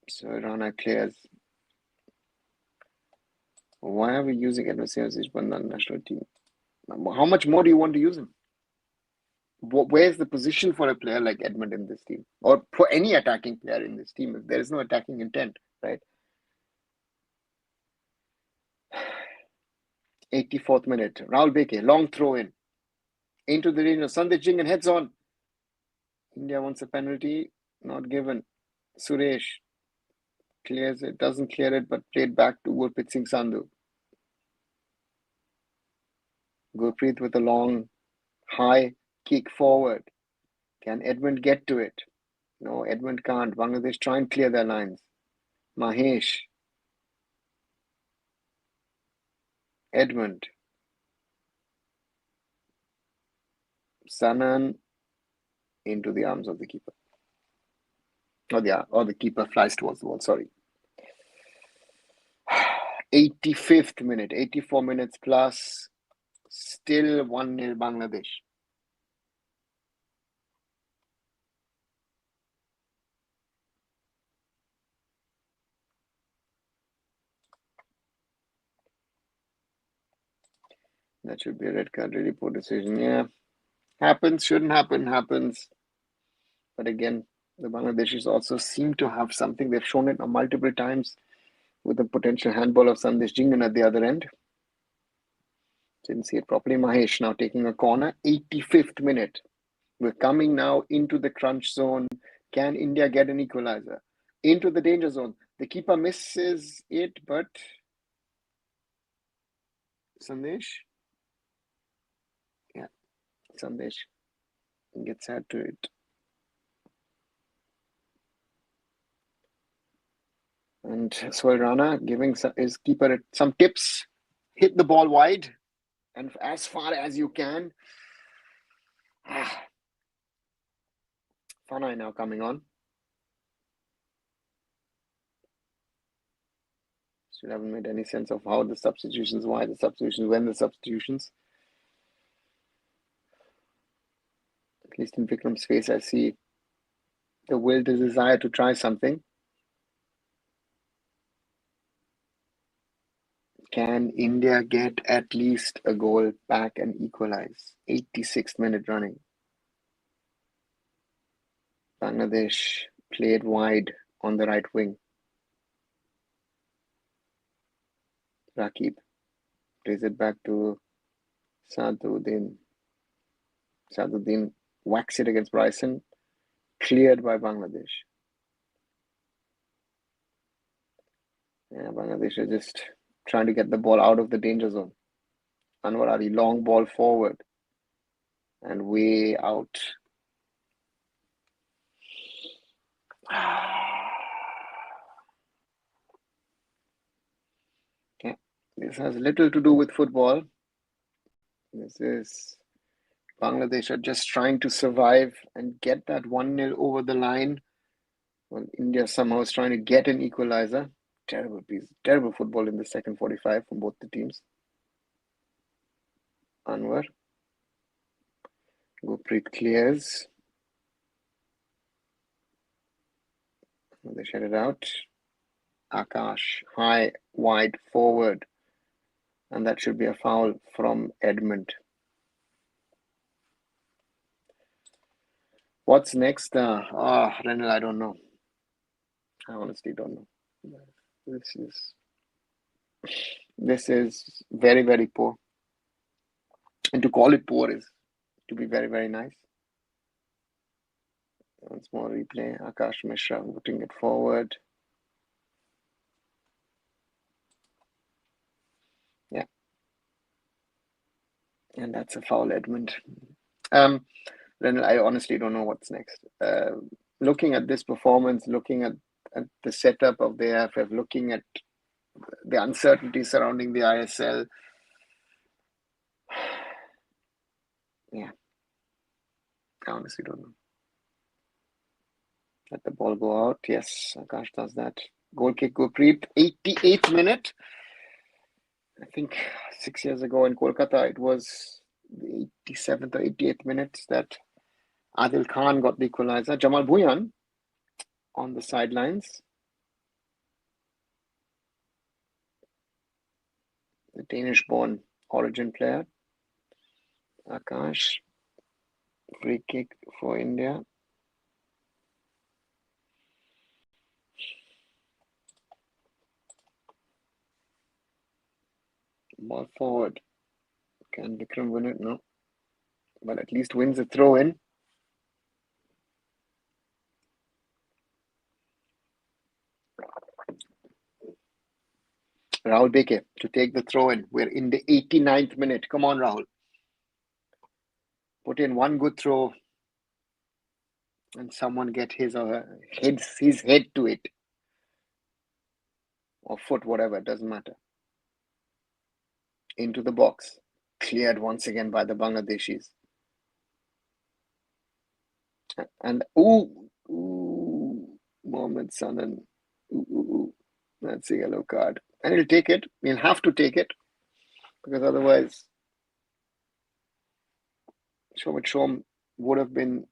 So Rana clears. Why are we using Edwin Bandan national team? How much more do you want to use him? Where's the position for a player like Edmund in this team? Or for any attacking player in this team if there is no attacking intent, right? 84th minute. Rahul Beke, long throw in. Into the range of Sandesh Jingan, heads on. India wants a penalty, not given. Suresh clears it, doesn't clear it, but played back to Gurpreet Singh Sandhu. Gurpreet with a long, high kick forward. Can Edmund get to it? No, Edmund can't. Bangladesh try and clear their lines. Mahesh. Edmund. Sanan into the arms of the keeper. Or the keeper flies towards the wall, sorry. 85th minute, 84 minutes plus, still 1-0 Bangladesh. That should be a red card, really poor decision. Yeah, happens, shouldn't happen, happens. But again, the Bangladeshis also seem to have something. They've shown it multiple times with a potential handball of Sandesh Jingan at the other end. Didn't see it properly. Mahesh now taking a corner. 85th minute. We're coming now into the crunch zone. Can India get an equalizer? Into the danger zone. The keeper misses it, but Sandesh? Yeah, Sandesh gets add to it. And Sohail Rana giving his keeper some tips. Hit the ball wide and as far as you can. Fanai now coming on. Still haven't made any sense of how the substitutions, why the substitutions, when the substitutions. At least in Vikram's face, I see the will, the desire to try something. Can India get at least a goal back and equalize? 86th minute running. Bangladesh played wide on the right wing. Rakib plays it back to Saduddin. Saduddin whacks it against Bryson. Cleared by Bangladesh. Yeah, Bangladesh are just trying to get the ball out of the danger zone. Anwar Ali, long ball forward and way out. Okay. This has little to do with football. This is Bangladesh are just trying to survive and get that 1-0 over the line. Well, India somehow is trying to get an equalizer. Terrible piece, terrible football in the second 45 from both the teams. Anwar. Gurpreet clears. They shut it out. Akash, high, wide, forward. And that should be a foul from Edmund. What's next? Renal, I don't know. I honestly don't know. This is very, very poor. And to call it poor is to be very, very nice. Once more replay. Akash Mishra putting it forward. Yeah. And that's a foul, Edmund. Then I honestly don't know what's next. Looking at this performance, looking at the setup of the AIFF, looking at the uncertainty surrounding the ISL. Yeah. I honestly don't know. Let the ball go out. Yes, Akash does that. Goal kick, Gurpreet. 88th minute. I think 6 years ago in Kolkata, it was the 87th or 88th minute that Adil Khan got the equalizer. Jamal Bhuyan on the sidelines. The Danish-born origin player. Akash. Free kick for India. Ball forward. Can Vikram win it? No. But at least wins a throw in. Rahul Beke to take the throw in. We're in the 89th minute. Come on, Rahul. Put in one good throw and someone get his or her his head to it. Or foot, whatever, it doesn't matter. Into the box. Cleared once again by the Bangladeshis. And Mohammed Sanan. That's a yellow card. And he'll take it. He'll have to take it. Because otherwise, Shom would have been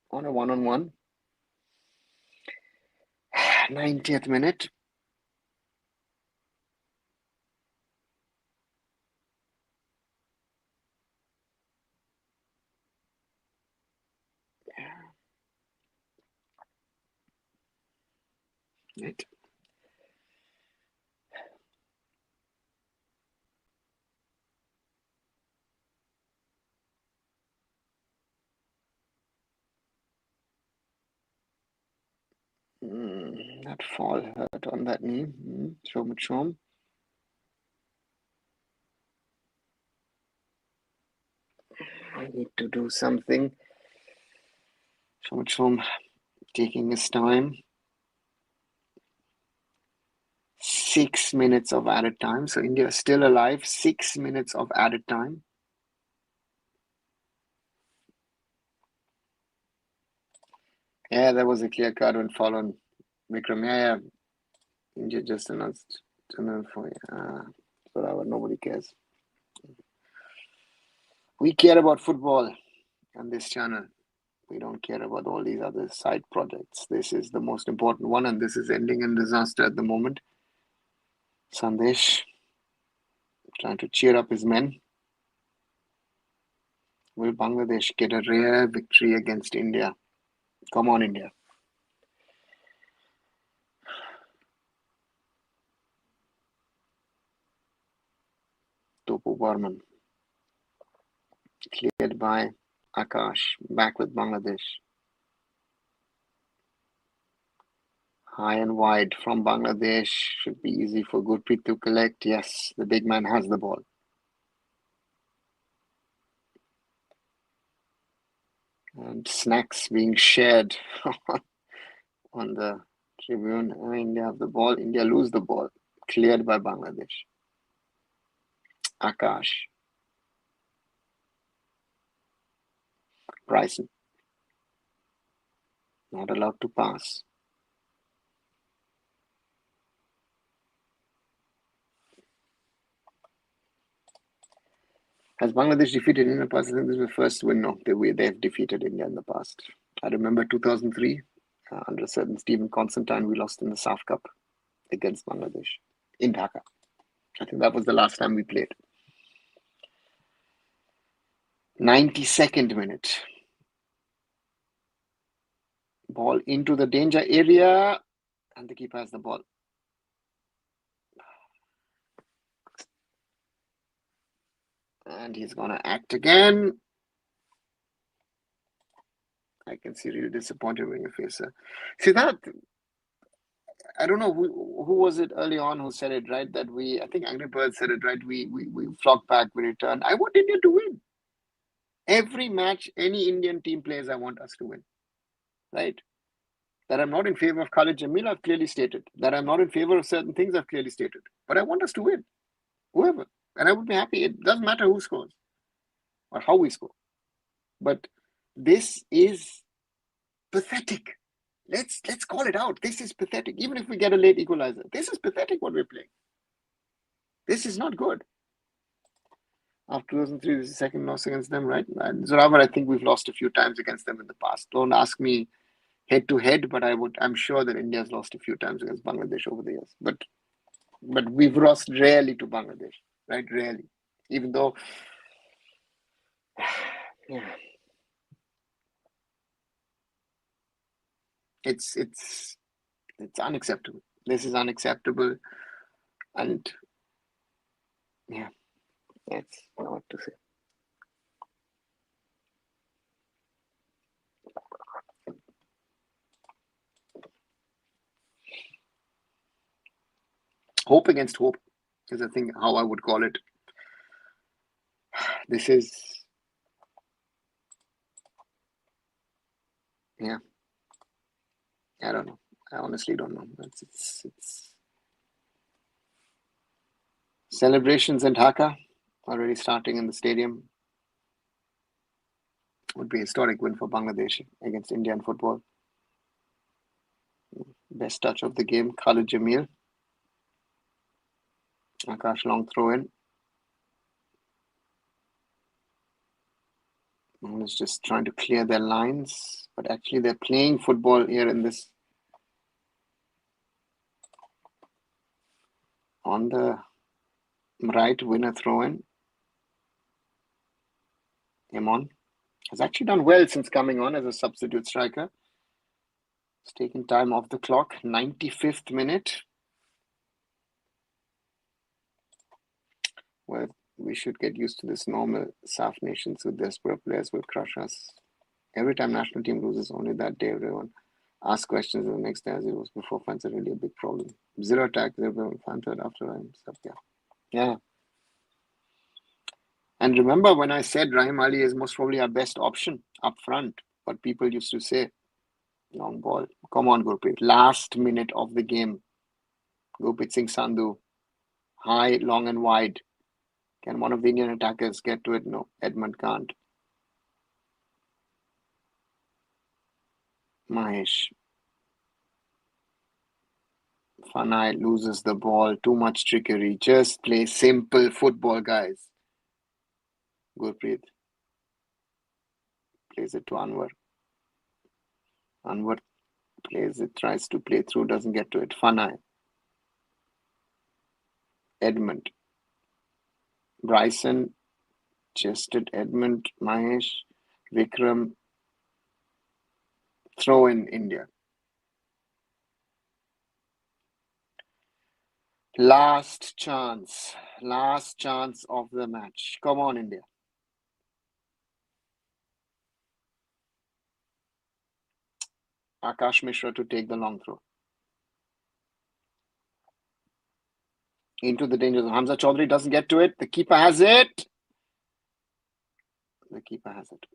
on a one-on-one. 90th minute. Right. That fall hurt on that knee. Shom. I need to do something. Shom taking his time. 6 minutes of added time. So India is still alive. 6 minutes of added time. Yeah, there was a clear card when fall on Vikram. Yeah. India just announced for whatever. Nobody cares. We care about football on this channel. We don't care about all these other side projects. This is the most important one, and this is ending in disaster at the moment. Sandesh trying to cheer up his men. Will Bangladesh get a rare victory against India? Come on, India. Topu Barman. Cleared by Akash. Back with Bangladesh. High and wide from Bangladesh. Should be easy for Gurpreet to collect. Yes, the big man has the ball. And snacks being shared on the tribune. India have the ball. India lose the ball. Cleared by Bangladesh. Akash. Bryson. Not allowed to pass. Has Bangladesh defeated India in the past? I think this is the first win. No, they've defeated India in the past. I remember 2003, under a certain Stephen Constantine, we lost in the SAF Cup against Bangladesh in Dhaka. I think that was the last time we played. 92nd minute. Ball into the danger area, and the keeper has the ball. And he's going to act again. I can see really disappointed when you face her. See that? I don't know who was it early on who said it, right? That I think Angry Bird said it, right? We flock back, we return. I want India to win. Every match, any Indian team plays, I want us to win, right? That I'm not in favor of Khalid Jamil, I've clearly stated. That I'm not in favor of certain things, I've clearly stated. But I want us to win, whoever. And I would be happy. It doesn't matter who scores or how we score. But this is pathetic. Let's call it out. This is pathetic. Even if we get a late equalizer, this is pathetic what we're playing. This is not good. After 2003, this is the second loss against them, right? And Zoravar, I think we've lost a few times against them in the past. Don't ask me head to head, but I'm sure that India's lost a few times against Bangladesh over the years. But we've lost rarely to Bangladesh, right? Rarely. Even though, yeah, it's unacceptable. This is unacceptable, and yeah, that's not what to say. Hope against hope is, I think, how I would call it. This is, yeah, I don't know. I honestly don't know. It's celebrations in Dhaka already starting in the stadium. Would be a historic win for Bangladesh against India in football. Best touch of the game, Khalid Jamil. Watchalong throw in. And it's just trying to clear their lines, but actually they're playing football here in this. On the right, winner throw in. Imon has actually done well since coming on as a substitute striker. He's taken time off the clock, 95th minute. Well, we should get used to this normal SAF nations with desperate players will crush us. Every time national team loses, only that day everyone asks questions and the next day as it was before finds a really a big problem. Zero attack, zero fan third after I'm stuff. Yeah. And remember when I said Rahim Ali is most probably our best option up front, what people used to say. Long ball. Come on, Gurpreet. Last minute of the game. Gurpreet Singh Sandhu. High, long and wide. Can one of the Indian attackers get to it? No, Edmund can't. Mahesh. Fanai loses the ball. Too much trickery. Just play simple football, guys. Gurpreet plays it to Anwar. Anwar plays it, tries to play through, doesn't get to it. Fanai. Edmund. Bryson. Just at Edmund. Mahesh. Vikram. Throw in India. Last chance of the match. Come on, India. Akash Mishra to take the long throw. Into the danger zone. Hamza Chaudhuri doesn't get to it. The keeper has it. The keeper has it.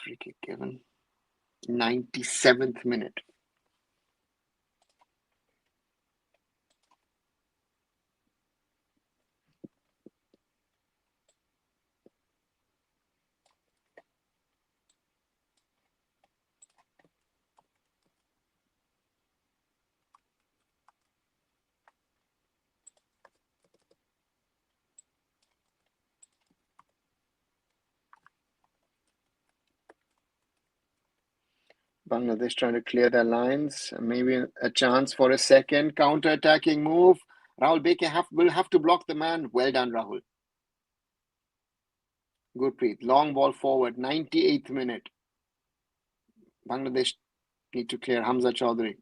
Free kick given. 97th minute. Bangladesh trying to clear their lines. Maybe a chance for a second counter-attacking move. Rahul Beke will have to block the man. Well done, Rahul. Gurpreet. Long ball forward. 98th minute. Bangladesh need to clear Hamza Chaudhuri.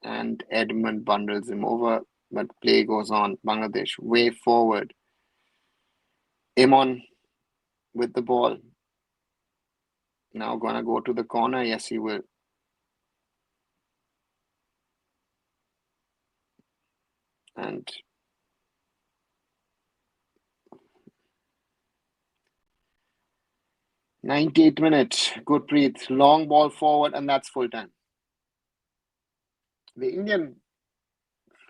And Edmund bundles him over. But play goes on. Bangladesh way forward. Imon with the ball. Now gonna go to the corner. Yes, he will. And 98 minutes. Gurpreet. Long ball forward, and that's full time. The Indian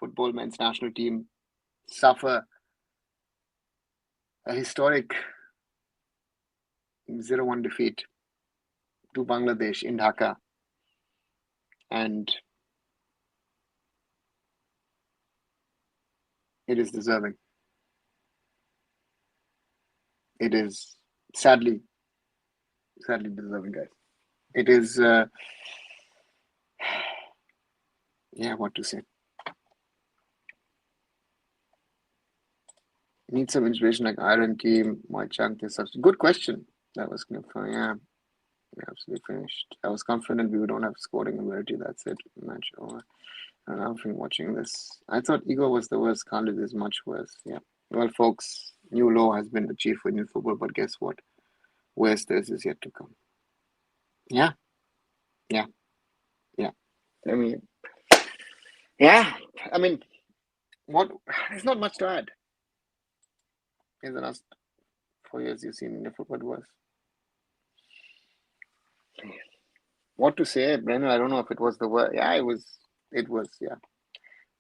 football men's national team suffer a historic 0-1 defeat to Bangladesh in Dhaka. And it is deserving. It is sadly deserving, guys. It is, what to say. Need some inspiration like Iron Team, my chunk is such. Good question. That was yeah. Absolutely finished. I was confident we don't have scoring ability. That's it. Match over. And I'm watching this. I thought ego was the worst. Candid is much worse. Yeah. Well, folks, new law has been achieved for Indian football, but guess what? Worse this is yet to come. Yeah. I mean, what? There's not much to add. In the last 4 years, you've seen Indian football worse. What to say, Brennan? I don't know if it was the worst. Yeah, it was. Yeah.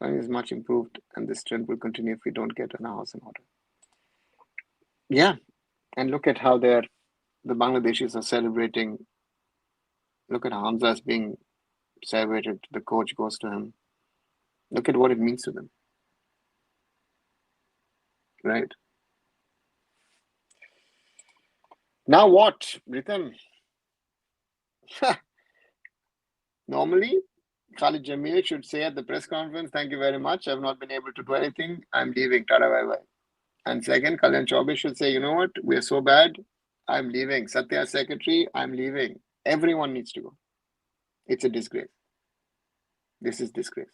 I think it's much improved, and this trend will continue if we don't get an house in order. Yeah, and look at how the Bangladeshis are celebrating. Look at how Hamza is being celebrated. The coach goes to him. Look at what it means to them. Right. Now what, Rhythm? Normally, Khalid Jamil should say at the press conference, thank you very much. I've not been able to do anything. I'm leaving. Tada, bye bye. And second, Kalyan Chaubey should say, you know what? We're so bad. I'm leaving. Satya Secretary, I'm leaving. Everyone needs to go. It's a disgrace. This is disgrace.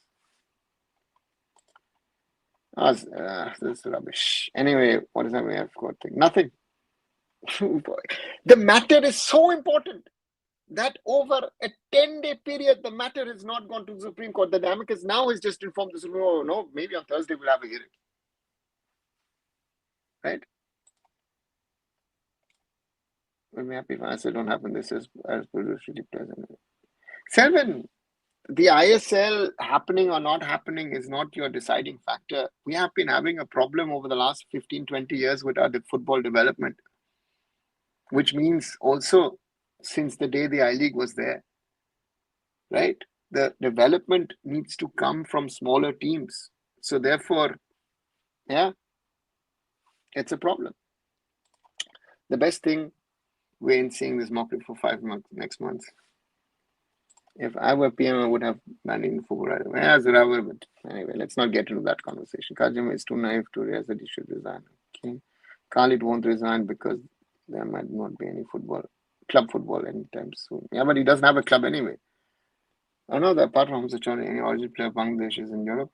This is rubbish. Anyway, what is that we have got? Nothing. The matter is so important that over a 10-day period, the matter has not gone to the Supreme Court. The amicus now has just informed the Supreme Court, no, maybe on Thursday we'll have a hearing. Right? We'll be happy if I don't happen. This is as publicity present. Selvan, the ISL happening or not happening is not your deciding factor. We have been having a problem over the last 15, 20 years with our football development, which means also since the day the I-League was there, right? The development needs to come from smaller teams. So therefore, yeah, it's a problem. The best thing, we're in seeing this mockery for 5 months next month. If I were PM, I would have banned Indian football right away. As I will, but anyway, let's not get into that conversation. Kajim is too naive to realize that he should resign. Okay. Khalid won't resign because there might not be any club football anytime soon. Yeah, but he doesn't have a club anyway. I know that apart from Chaudhuri, any origin player of Bangladesh is in Europe.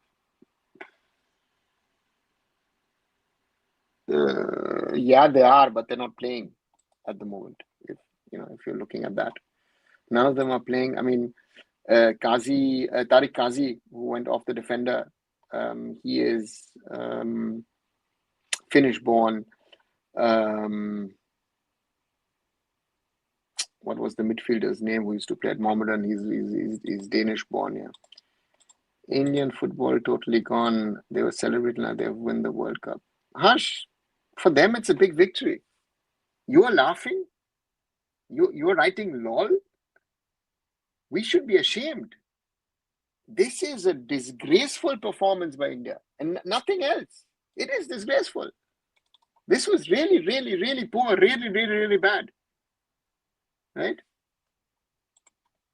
Yeah, they are, but they're not playing at the moment. If you're looking at that, none of them are playing. I mean, Tariq Kazi, who went off the defender, he is Finnish born. What was the midfielder's name who used to play at Mohammedan? He's Danish born, yeah. Indian football totally gone. They were celebrating like they've won the World Cup. Hush. For them, it's a big victory. You are laughing? You are writing lol? We should be ashamed. This is a disgraceful performance by India and nothing else. It is disgraceful. This was really, really, really poor, really, really, really bad. Right?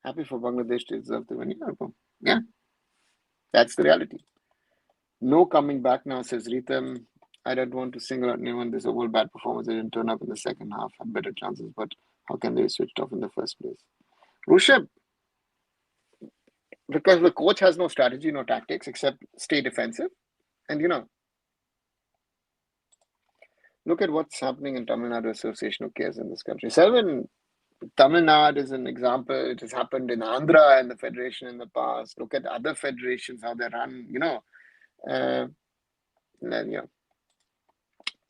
Happy for Bangladesh to deserve the win. Yeah, that's the reality. No coming back now, says Ritam. I don't want to single out anyone. This overall bad performance. They didn't turn up in the second half, had better chances, but how can they be switched off in the first place? Rushabh, because the coach has no strategy, no tactics, except stay defensive. And look at what's happening in Tamil Nadu Association of Cares in this country. Selvan, Tamil Nadu is an example. It has happened in Andhra and the federation in the past. Look at other federations, how they run,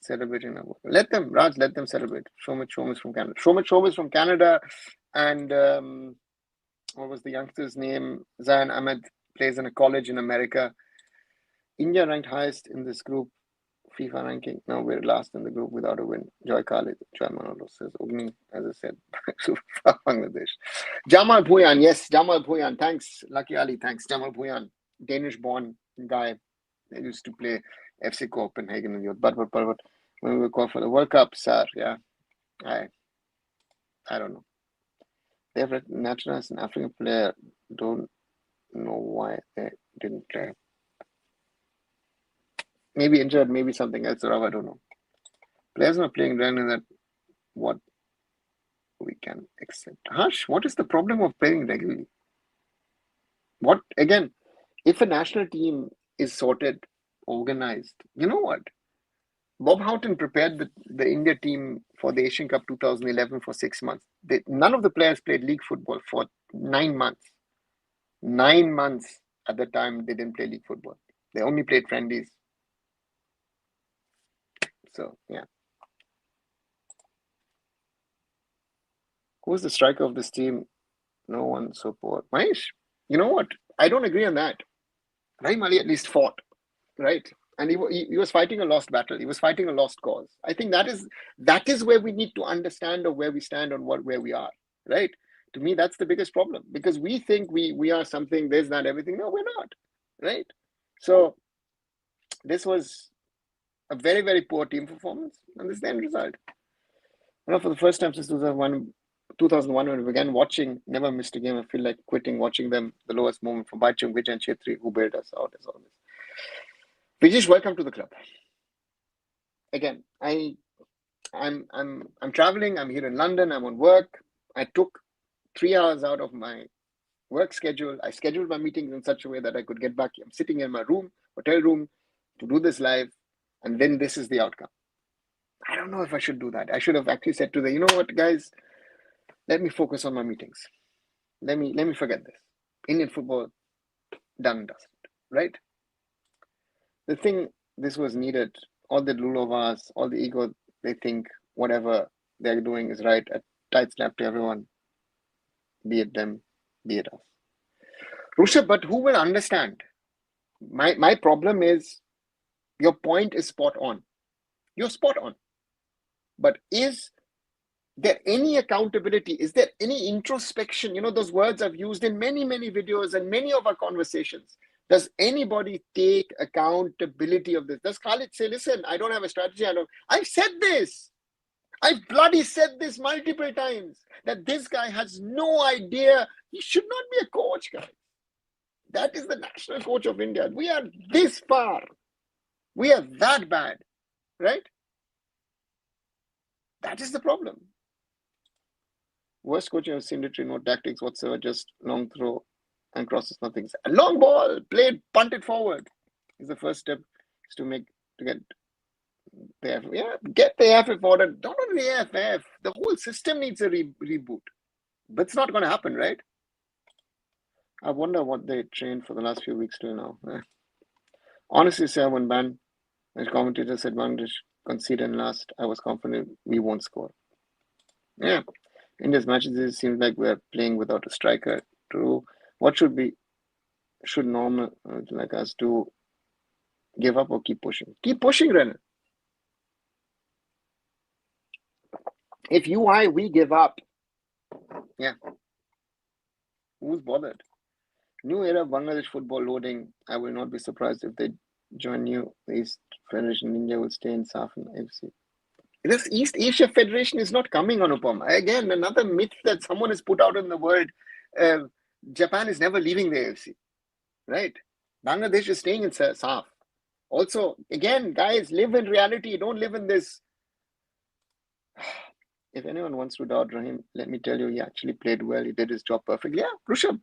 celebrating. Let them celebrate. Shomit from Canada. Shomit from Canada. And what was the youngster's name? Zayan Ahmed plays in a college in America. India ranked highest in this group. FIFA ranking. Now we're last in the group without a win. Joy Khalid, Joy Manolo says Ugni, as I said, Bangladesh. Jamal Bhuyan, yes, Jamal Bhuyan. Thanks, Lucky Ali. Thanks, Jamal Bhuyan, Danish-born guy. They used to play FC Copenhagen in youth. But when we were called for the World Cup, sir, yeah, I don't know. They have naturalized an African player. Don't know why they didn't play. Maybe injured, maybe something else, or I don't know. Players not playing regularly, that what we can accept. Harsh, what is the problem of playing regularly? What, again, if a national team is sorted, organized, you know what? Bob Houghton prepared the India team for the Asian Cup 2011 for 6 months. None of the players played league football for 9 months. 9 months at the time, they didn't play league football. They only played friendlies. So, yeah. Who's the striker of this team? No one so poor. Mahesh, you know what? I don't agree on that. Rahim Ali at least fought, right? And he was fighting a lost battle. He was fighting a lost cause. I think that is where we need to understand of where we stand on where we are, right? To me, that's the biggest problem, because we think we are something, there's not everything. No, we're not, right? So this was a very, very poor team performance, and this is the end result. For the first time since 2001, when we began watching, never missed a game. I feel like quitting watching them. The lowest moment for Baichung, Vijay and Chetri, who bailed us out as always. Vijesh, welcome to the club. Again, I'm traveling. I'm here in London. I'm on work. I took 3 hours out of my work schedule. I scheduled my meetings in such a way that I could get back. I'm sitting in my hotel room, to do this live, and then this is the outcome. I don't know if I should do that. I should have actually said to them, you know what, guys, let me focus on my meetings. Let me forget this. Indian football, done and dusted, right? The thing, this was needed. All the lulovas, all the ego, they think whatever they're doing is right. A tight slap to everyone. Be it them, be it us. Rushabh, but who will understand? My problem is, your point is spot on. You're spot on. But is there any accountability? Is there any introspection? Those words I've used in many, many videos and many of our conversations. Does anybody take accountability of this? Does Khalid say, listen, I don't have a strategy. I've said this. I've bloody said this multiple times, that this guy has no idea. He should not be a coach, guys. That is the national coach of India. We are this far. We are that bad, right? That is the problem. Worst coach I've seen, literally no tactics whatsoever, just long throw and crosses, nothing. A long ball, played, punted forward is the first step, is to get the AFF. Yeah, get the AFF order. Not only the AFF, the whole system needs a reboot. But it's not going to happen, right? I wonder what they trained for the last few weeks till now. Honestly, sir, when ban, as commentator said, Bangladesh conceded last, I was confident we won't score. Yeah. India's matches, it seems like we're playing without a striker. True. What should normal like us do? Give up or keep pushing? Keep pushing, Ren. If we give up, yeah. Who's bothered? New era of Bangladesh football loading. I will not be surprised if they join new East Federation. India will stay in SAF and AFC. This East Asia Federation is not coming, Anupam. Again, another myth that someone has put out in the world Japan is never leaving the AFC, right? Bangladesh is staying in SAF. Also, again, guys, live in reality. Don't live in this. If anyone wants to doubt Rahim, let me tell you, he actually played well. He did his job perfectly. Yeah, Rushabh,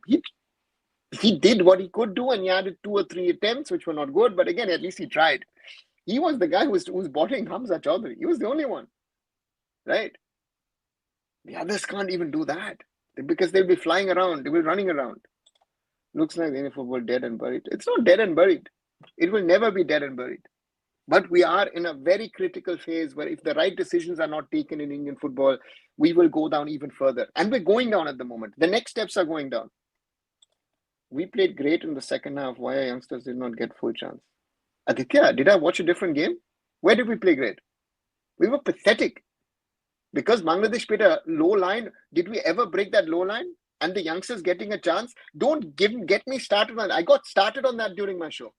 he did what he could do, and he had 2 or 3 attempts, which were not good. But again, at least he tried. He was the guy who was bottling Hamza Chaudhuri. He was the only one, right? The others can't even do that because they'll be flying around. They will be running around. Looks like Indian football dead and buried. It's not dead and buried. It will never be dead and buried. But we are in a very critical phase where if the right decisions are not taken in Indian football, we will go down even further. And we're going down at the moment. The next steps are going down. We played great in the second half. Why our youngsters did not get full chance? Aditya, did I watch a different game? Where did we play great? We were pathetic. Because Bangladesh played a low line, did we ever break that low line? And the youngsters getting a chance? Don't get me started on that. I got started on that during my show.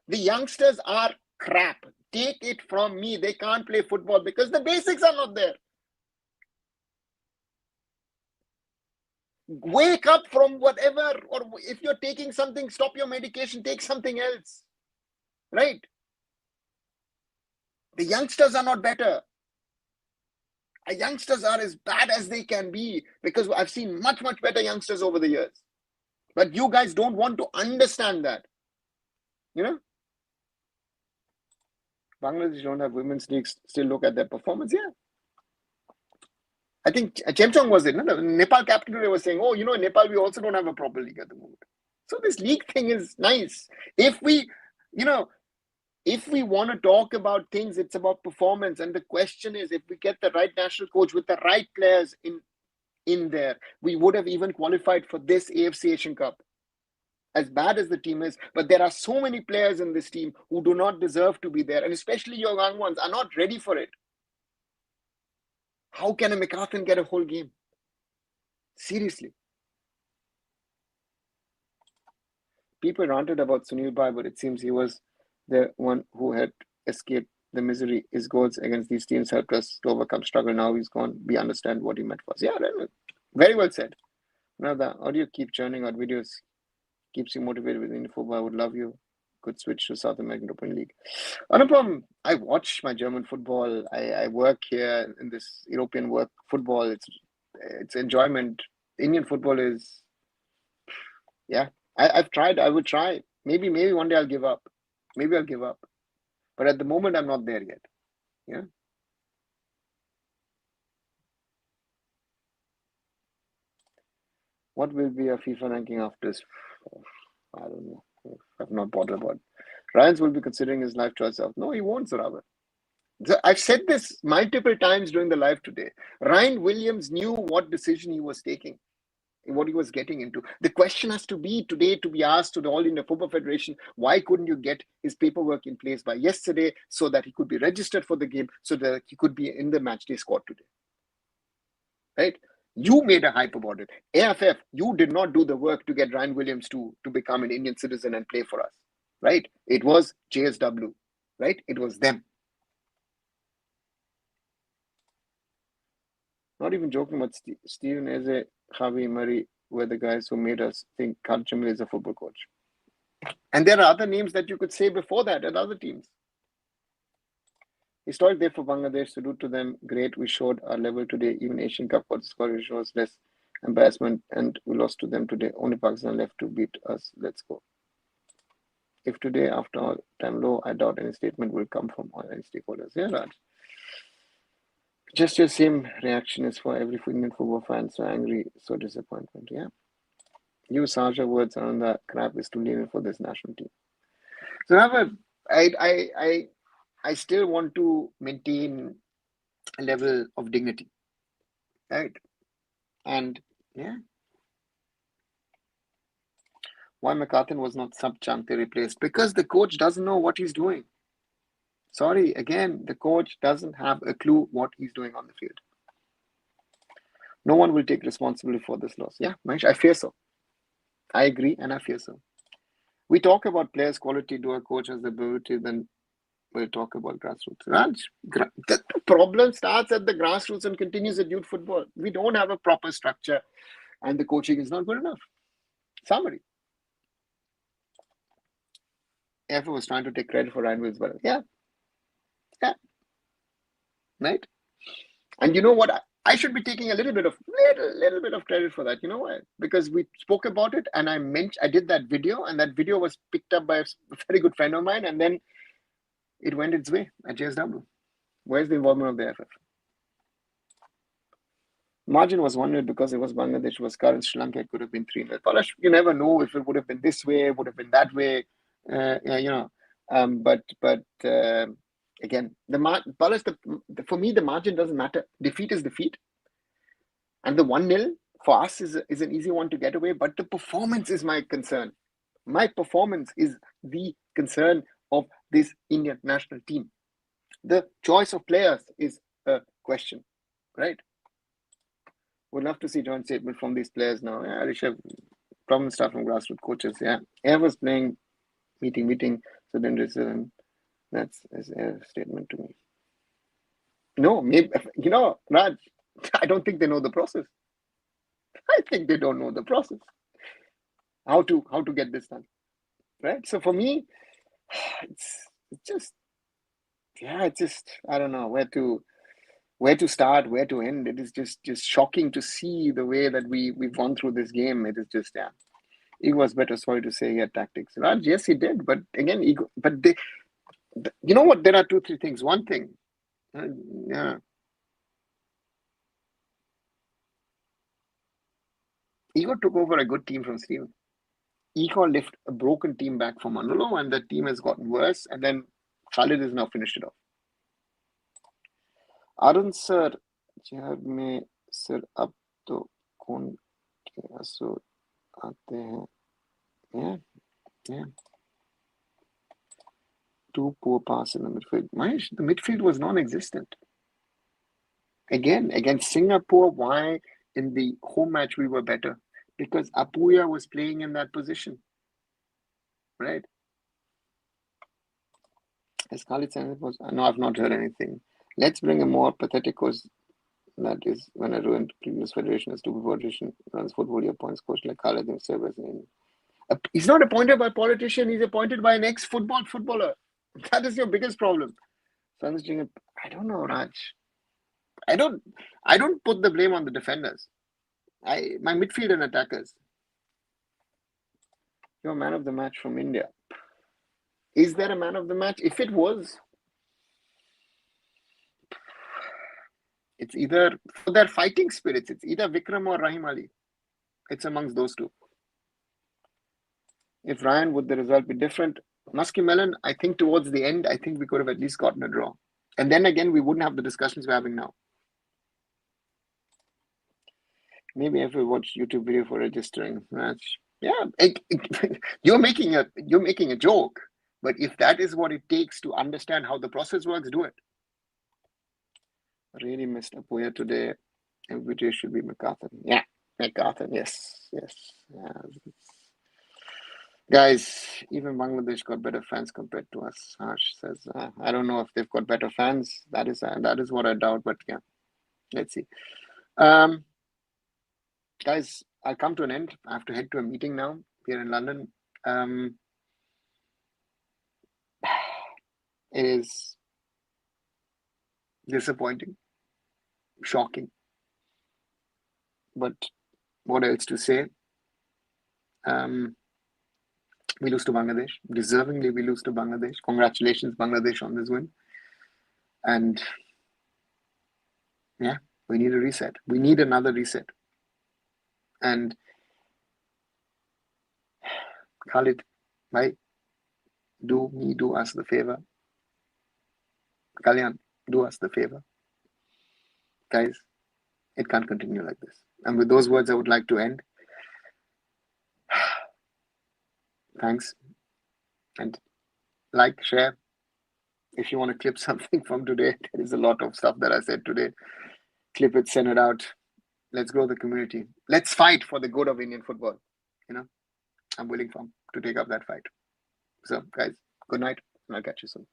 The youngsters are crap. Take it from me. They can't play football because the basics are not there. Wake up from whatever, or if you're taking something, stop your medication, take something else. Right? The youngsters are not better. Our youngsters are as bad as they can be because I've seen much, much better youngsters over the years. But you guys don't want to understand that. You know? Bangladesh don't have women's leagues, still look at their performance. Yeah. I think Chemchong was it. No? The Nepal captain was saying, in Nepal, we also don't have a proper league at the moment. So this league thing is nice. If we want to talk about things, it's about performance. And the question is, if we get the right national coach with the right players in there, we would have even qualified for this AFC Asian Cup. As bad as the team is, but there are so many players in this team who do not deserve to be there. And especially your young ones are not ready for it. How can a McCarthy get a whole game? Seriously. People ranted about Sunil Bhai, but it seems he was the one who had escaped the misery. His goals against these teams helped us to overcome struggle. Now he's gone. We understand what he meant for us. Yeah, very well said. Now the audio keep churning out videos, keeps you motivated with Indian football. I would love you. Could switch to South American European League. Anupam, I watch my German football. I work here in this European football. It's enjoyment. Indian football is, yeah. I've tried. I would try. Maybe one day I'll give up. Maybe I'll give up. But at the moment, I'm not there yet. Yeah. What will be a FIFA ranking after this? I don't know. I've not bothered about it. Ryan's will be considering his life choice of. No, he won't, Sarava. I've said this multiple times during the live today. Ryan Williams knew what decision he was taking, what he was getting into. The question has to be today to be asked to the All India Football Federation, why couldn't you get his paperwork in place by yesterday so that he could be registered for the game, so that he could be in the matchday squad today? Right? You made a hype about it. AFF, you did not do the work to get Ryan Williams to become an Indian citizen and play for us. Right? It was JSW. Right? It was them. Not even joking, but Steven Eze, Javi, Murray were the guys who made us think Khalid Jamil is a football coach. And there are other names that you could say before that at other teams. Historic day for Bangladesh. Salute to them. Great. We showed our level today. Even Asian Cup qualifiers shows less embarrassment, and we lost to them today. Only Pakistan left to beat us. Let's go. If today, after all time low, I doubt any statement will come from all any stakeholders. Yeah, Raj. Just your same reaction is for every Indian football fan. So angry, so disappointment. Yeah. You, Saja, words on the crap is too lenient for this national team. So, I still want to maintain a level of dignity, right? And yeah, why McCarthy was not sub-Chante replaced? Because the coach doesn't know what he's doing. Sorry, again, the coach doesn't have a clue what he's doing on the field. No one will take responsibility for this loss. Yeah, Mahesh, I fear so. I agree, and I fear so. We talk about players' quality. Do a coach has the ability? Then we'll talk about grassroots. Raj, the problem starts at the grassroots and continues at youth football. We don't have a proper structure. and the coaching is not good enough. Summary. AIFF was trying to take credit for Ryan Wills, but yeah, right. And you know what? I should be taking a little bit of credit for that. You know why? Because we spoke about it, and I did that video, and that video was picked up by a very good friend of mine, and then it went its way at JSW. Where's the involvement of the AFF? Margin was 1-0 because it was Bangladesh, was current Sri Lanka. It could have been 3-0. Polish, you never know if it would have been this way, would have been that way. Again, for me, the margin doesn't matter. Defeat is defeat. And the 1-0 for us is an easy one to get away, but the performance is my concern. My performance is the concern of this Indian national team. The choice of players is a question, right? Would love to see joint statement from these players now. Yeah, Rishabh, problem start from grassroots coaches. Yeah, AIFF was playing, meeting. So then that's a statement to me. No, maybe, Raj, I don't think they know the process. I think they don't know the process. How to get this done, right? So for me, it's just I don't know where to start, where to end. It is just shocking to see the way that we've gone through this game. It is just Ego was better. Sorry to say, he had tactics. Raj, yes, he did, but again, ego. But you know what? There are 2-3 things. One thing, Ego took over a good team from Steven. Ego lifted a broken team back from Manolo, and the team has gotten worse. And then Khalid has now finished it off. Arun sir, जब में sir अब तो कौन के असुर आते हैं? Yeah. 2 poor passes in the midfield. Mahesh, the midfield was non-existent. Again, against Singapore, why in the home match we were better? Because Apuya was playing in that position, right? As Khalid said, no, I've not heard anything. Let's bring a more pathetic cause. That is when I ruined previous federation as to federation runs football, your points coach like Khalid himself as name. He's not appointed by a politician, he's appointed by an ex-footballer. That is your biggest problem. I don't know, Raj. I don't put the blame on the defenders. My midfield and attackers. You're a man of the match from India. Is there a man of the match? If it was, it's either for their fighting spirits, it's either Vikram or Rahim Ali. It's amongst those two. If Ryan, would the result be different? Musky Melon, I think towards the end, I think we could have at least gotten a draw. And then again, we wouldn't have the discussions we're having now. Maybe if we watch YouTube video for registering match. Yeah, you're making a joke. But if that is what it takes to understand how the process works, do it. Really missed Apoya today. Every should be MacArthur. Yeah, MacArthur. Yes. Yeah. Guys, even Bangladesh got better fans compared to us. Harsh says, I don't know if they've got better fans. That is what I doubt. But yeah, let's see. Guys, I'll come to an end. I have to head to a meeting now here in London. It is disappointing, shocking. But what else to say? We lose to Bangladesh. Deservingly, we lose to Bangladesh. Congratulations, Bangladesh, on this win. And yeah, we need a reset. We need another reset. And Khalid, bhai, do us the favor. Kalyan, do us the favor. Guys, it can't continue like this. And with those words, I would like to end. Thanks. And like, share. If you want to clip something from today, there is a lot of stuff that I said today. Clip it, send it out. Let's grow the community. Let's fight for the good of Indian football. I'm willing to take up that fight. So, guys, good night, and I'll catch you soon.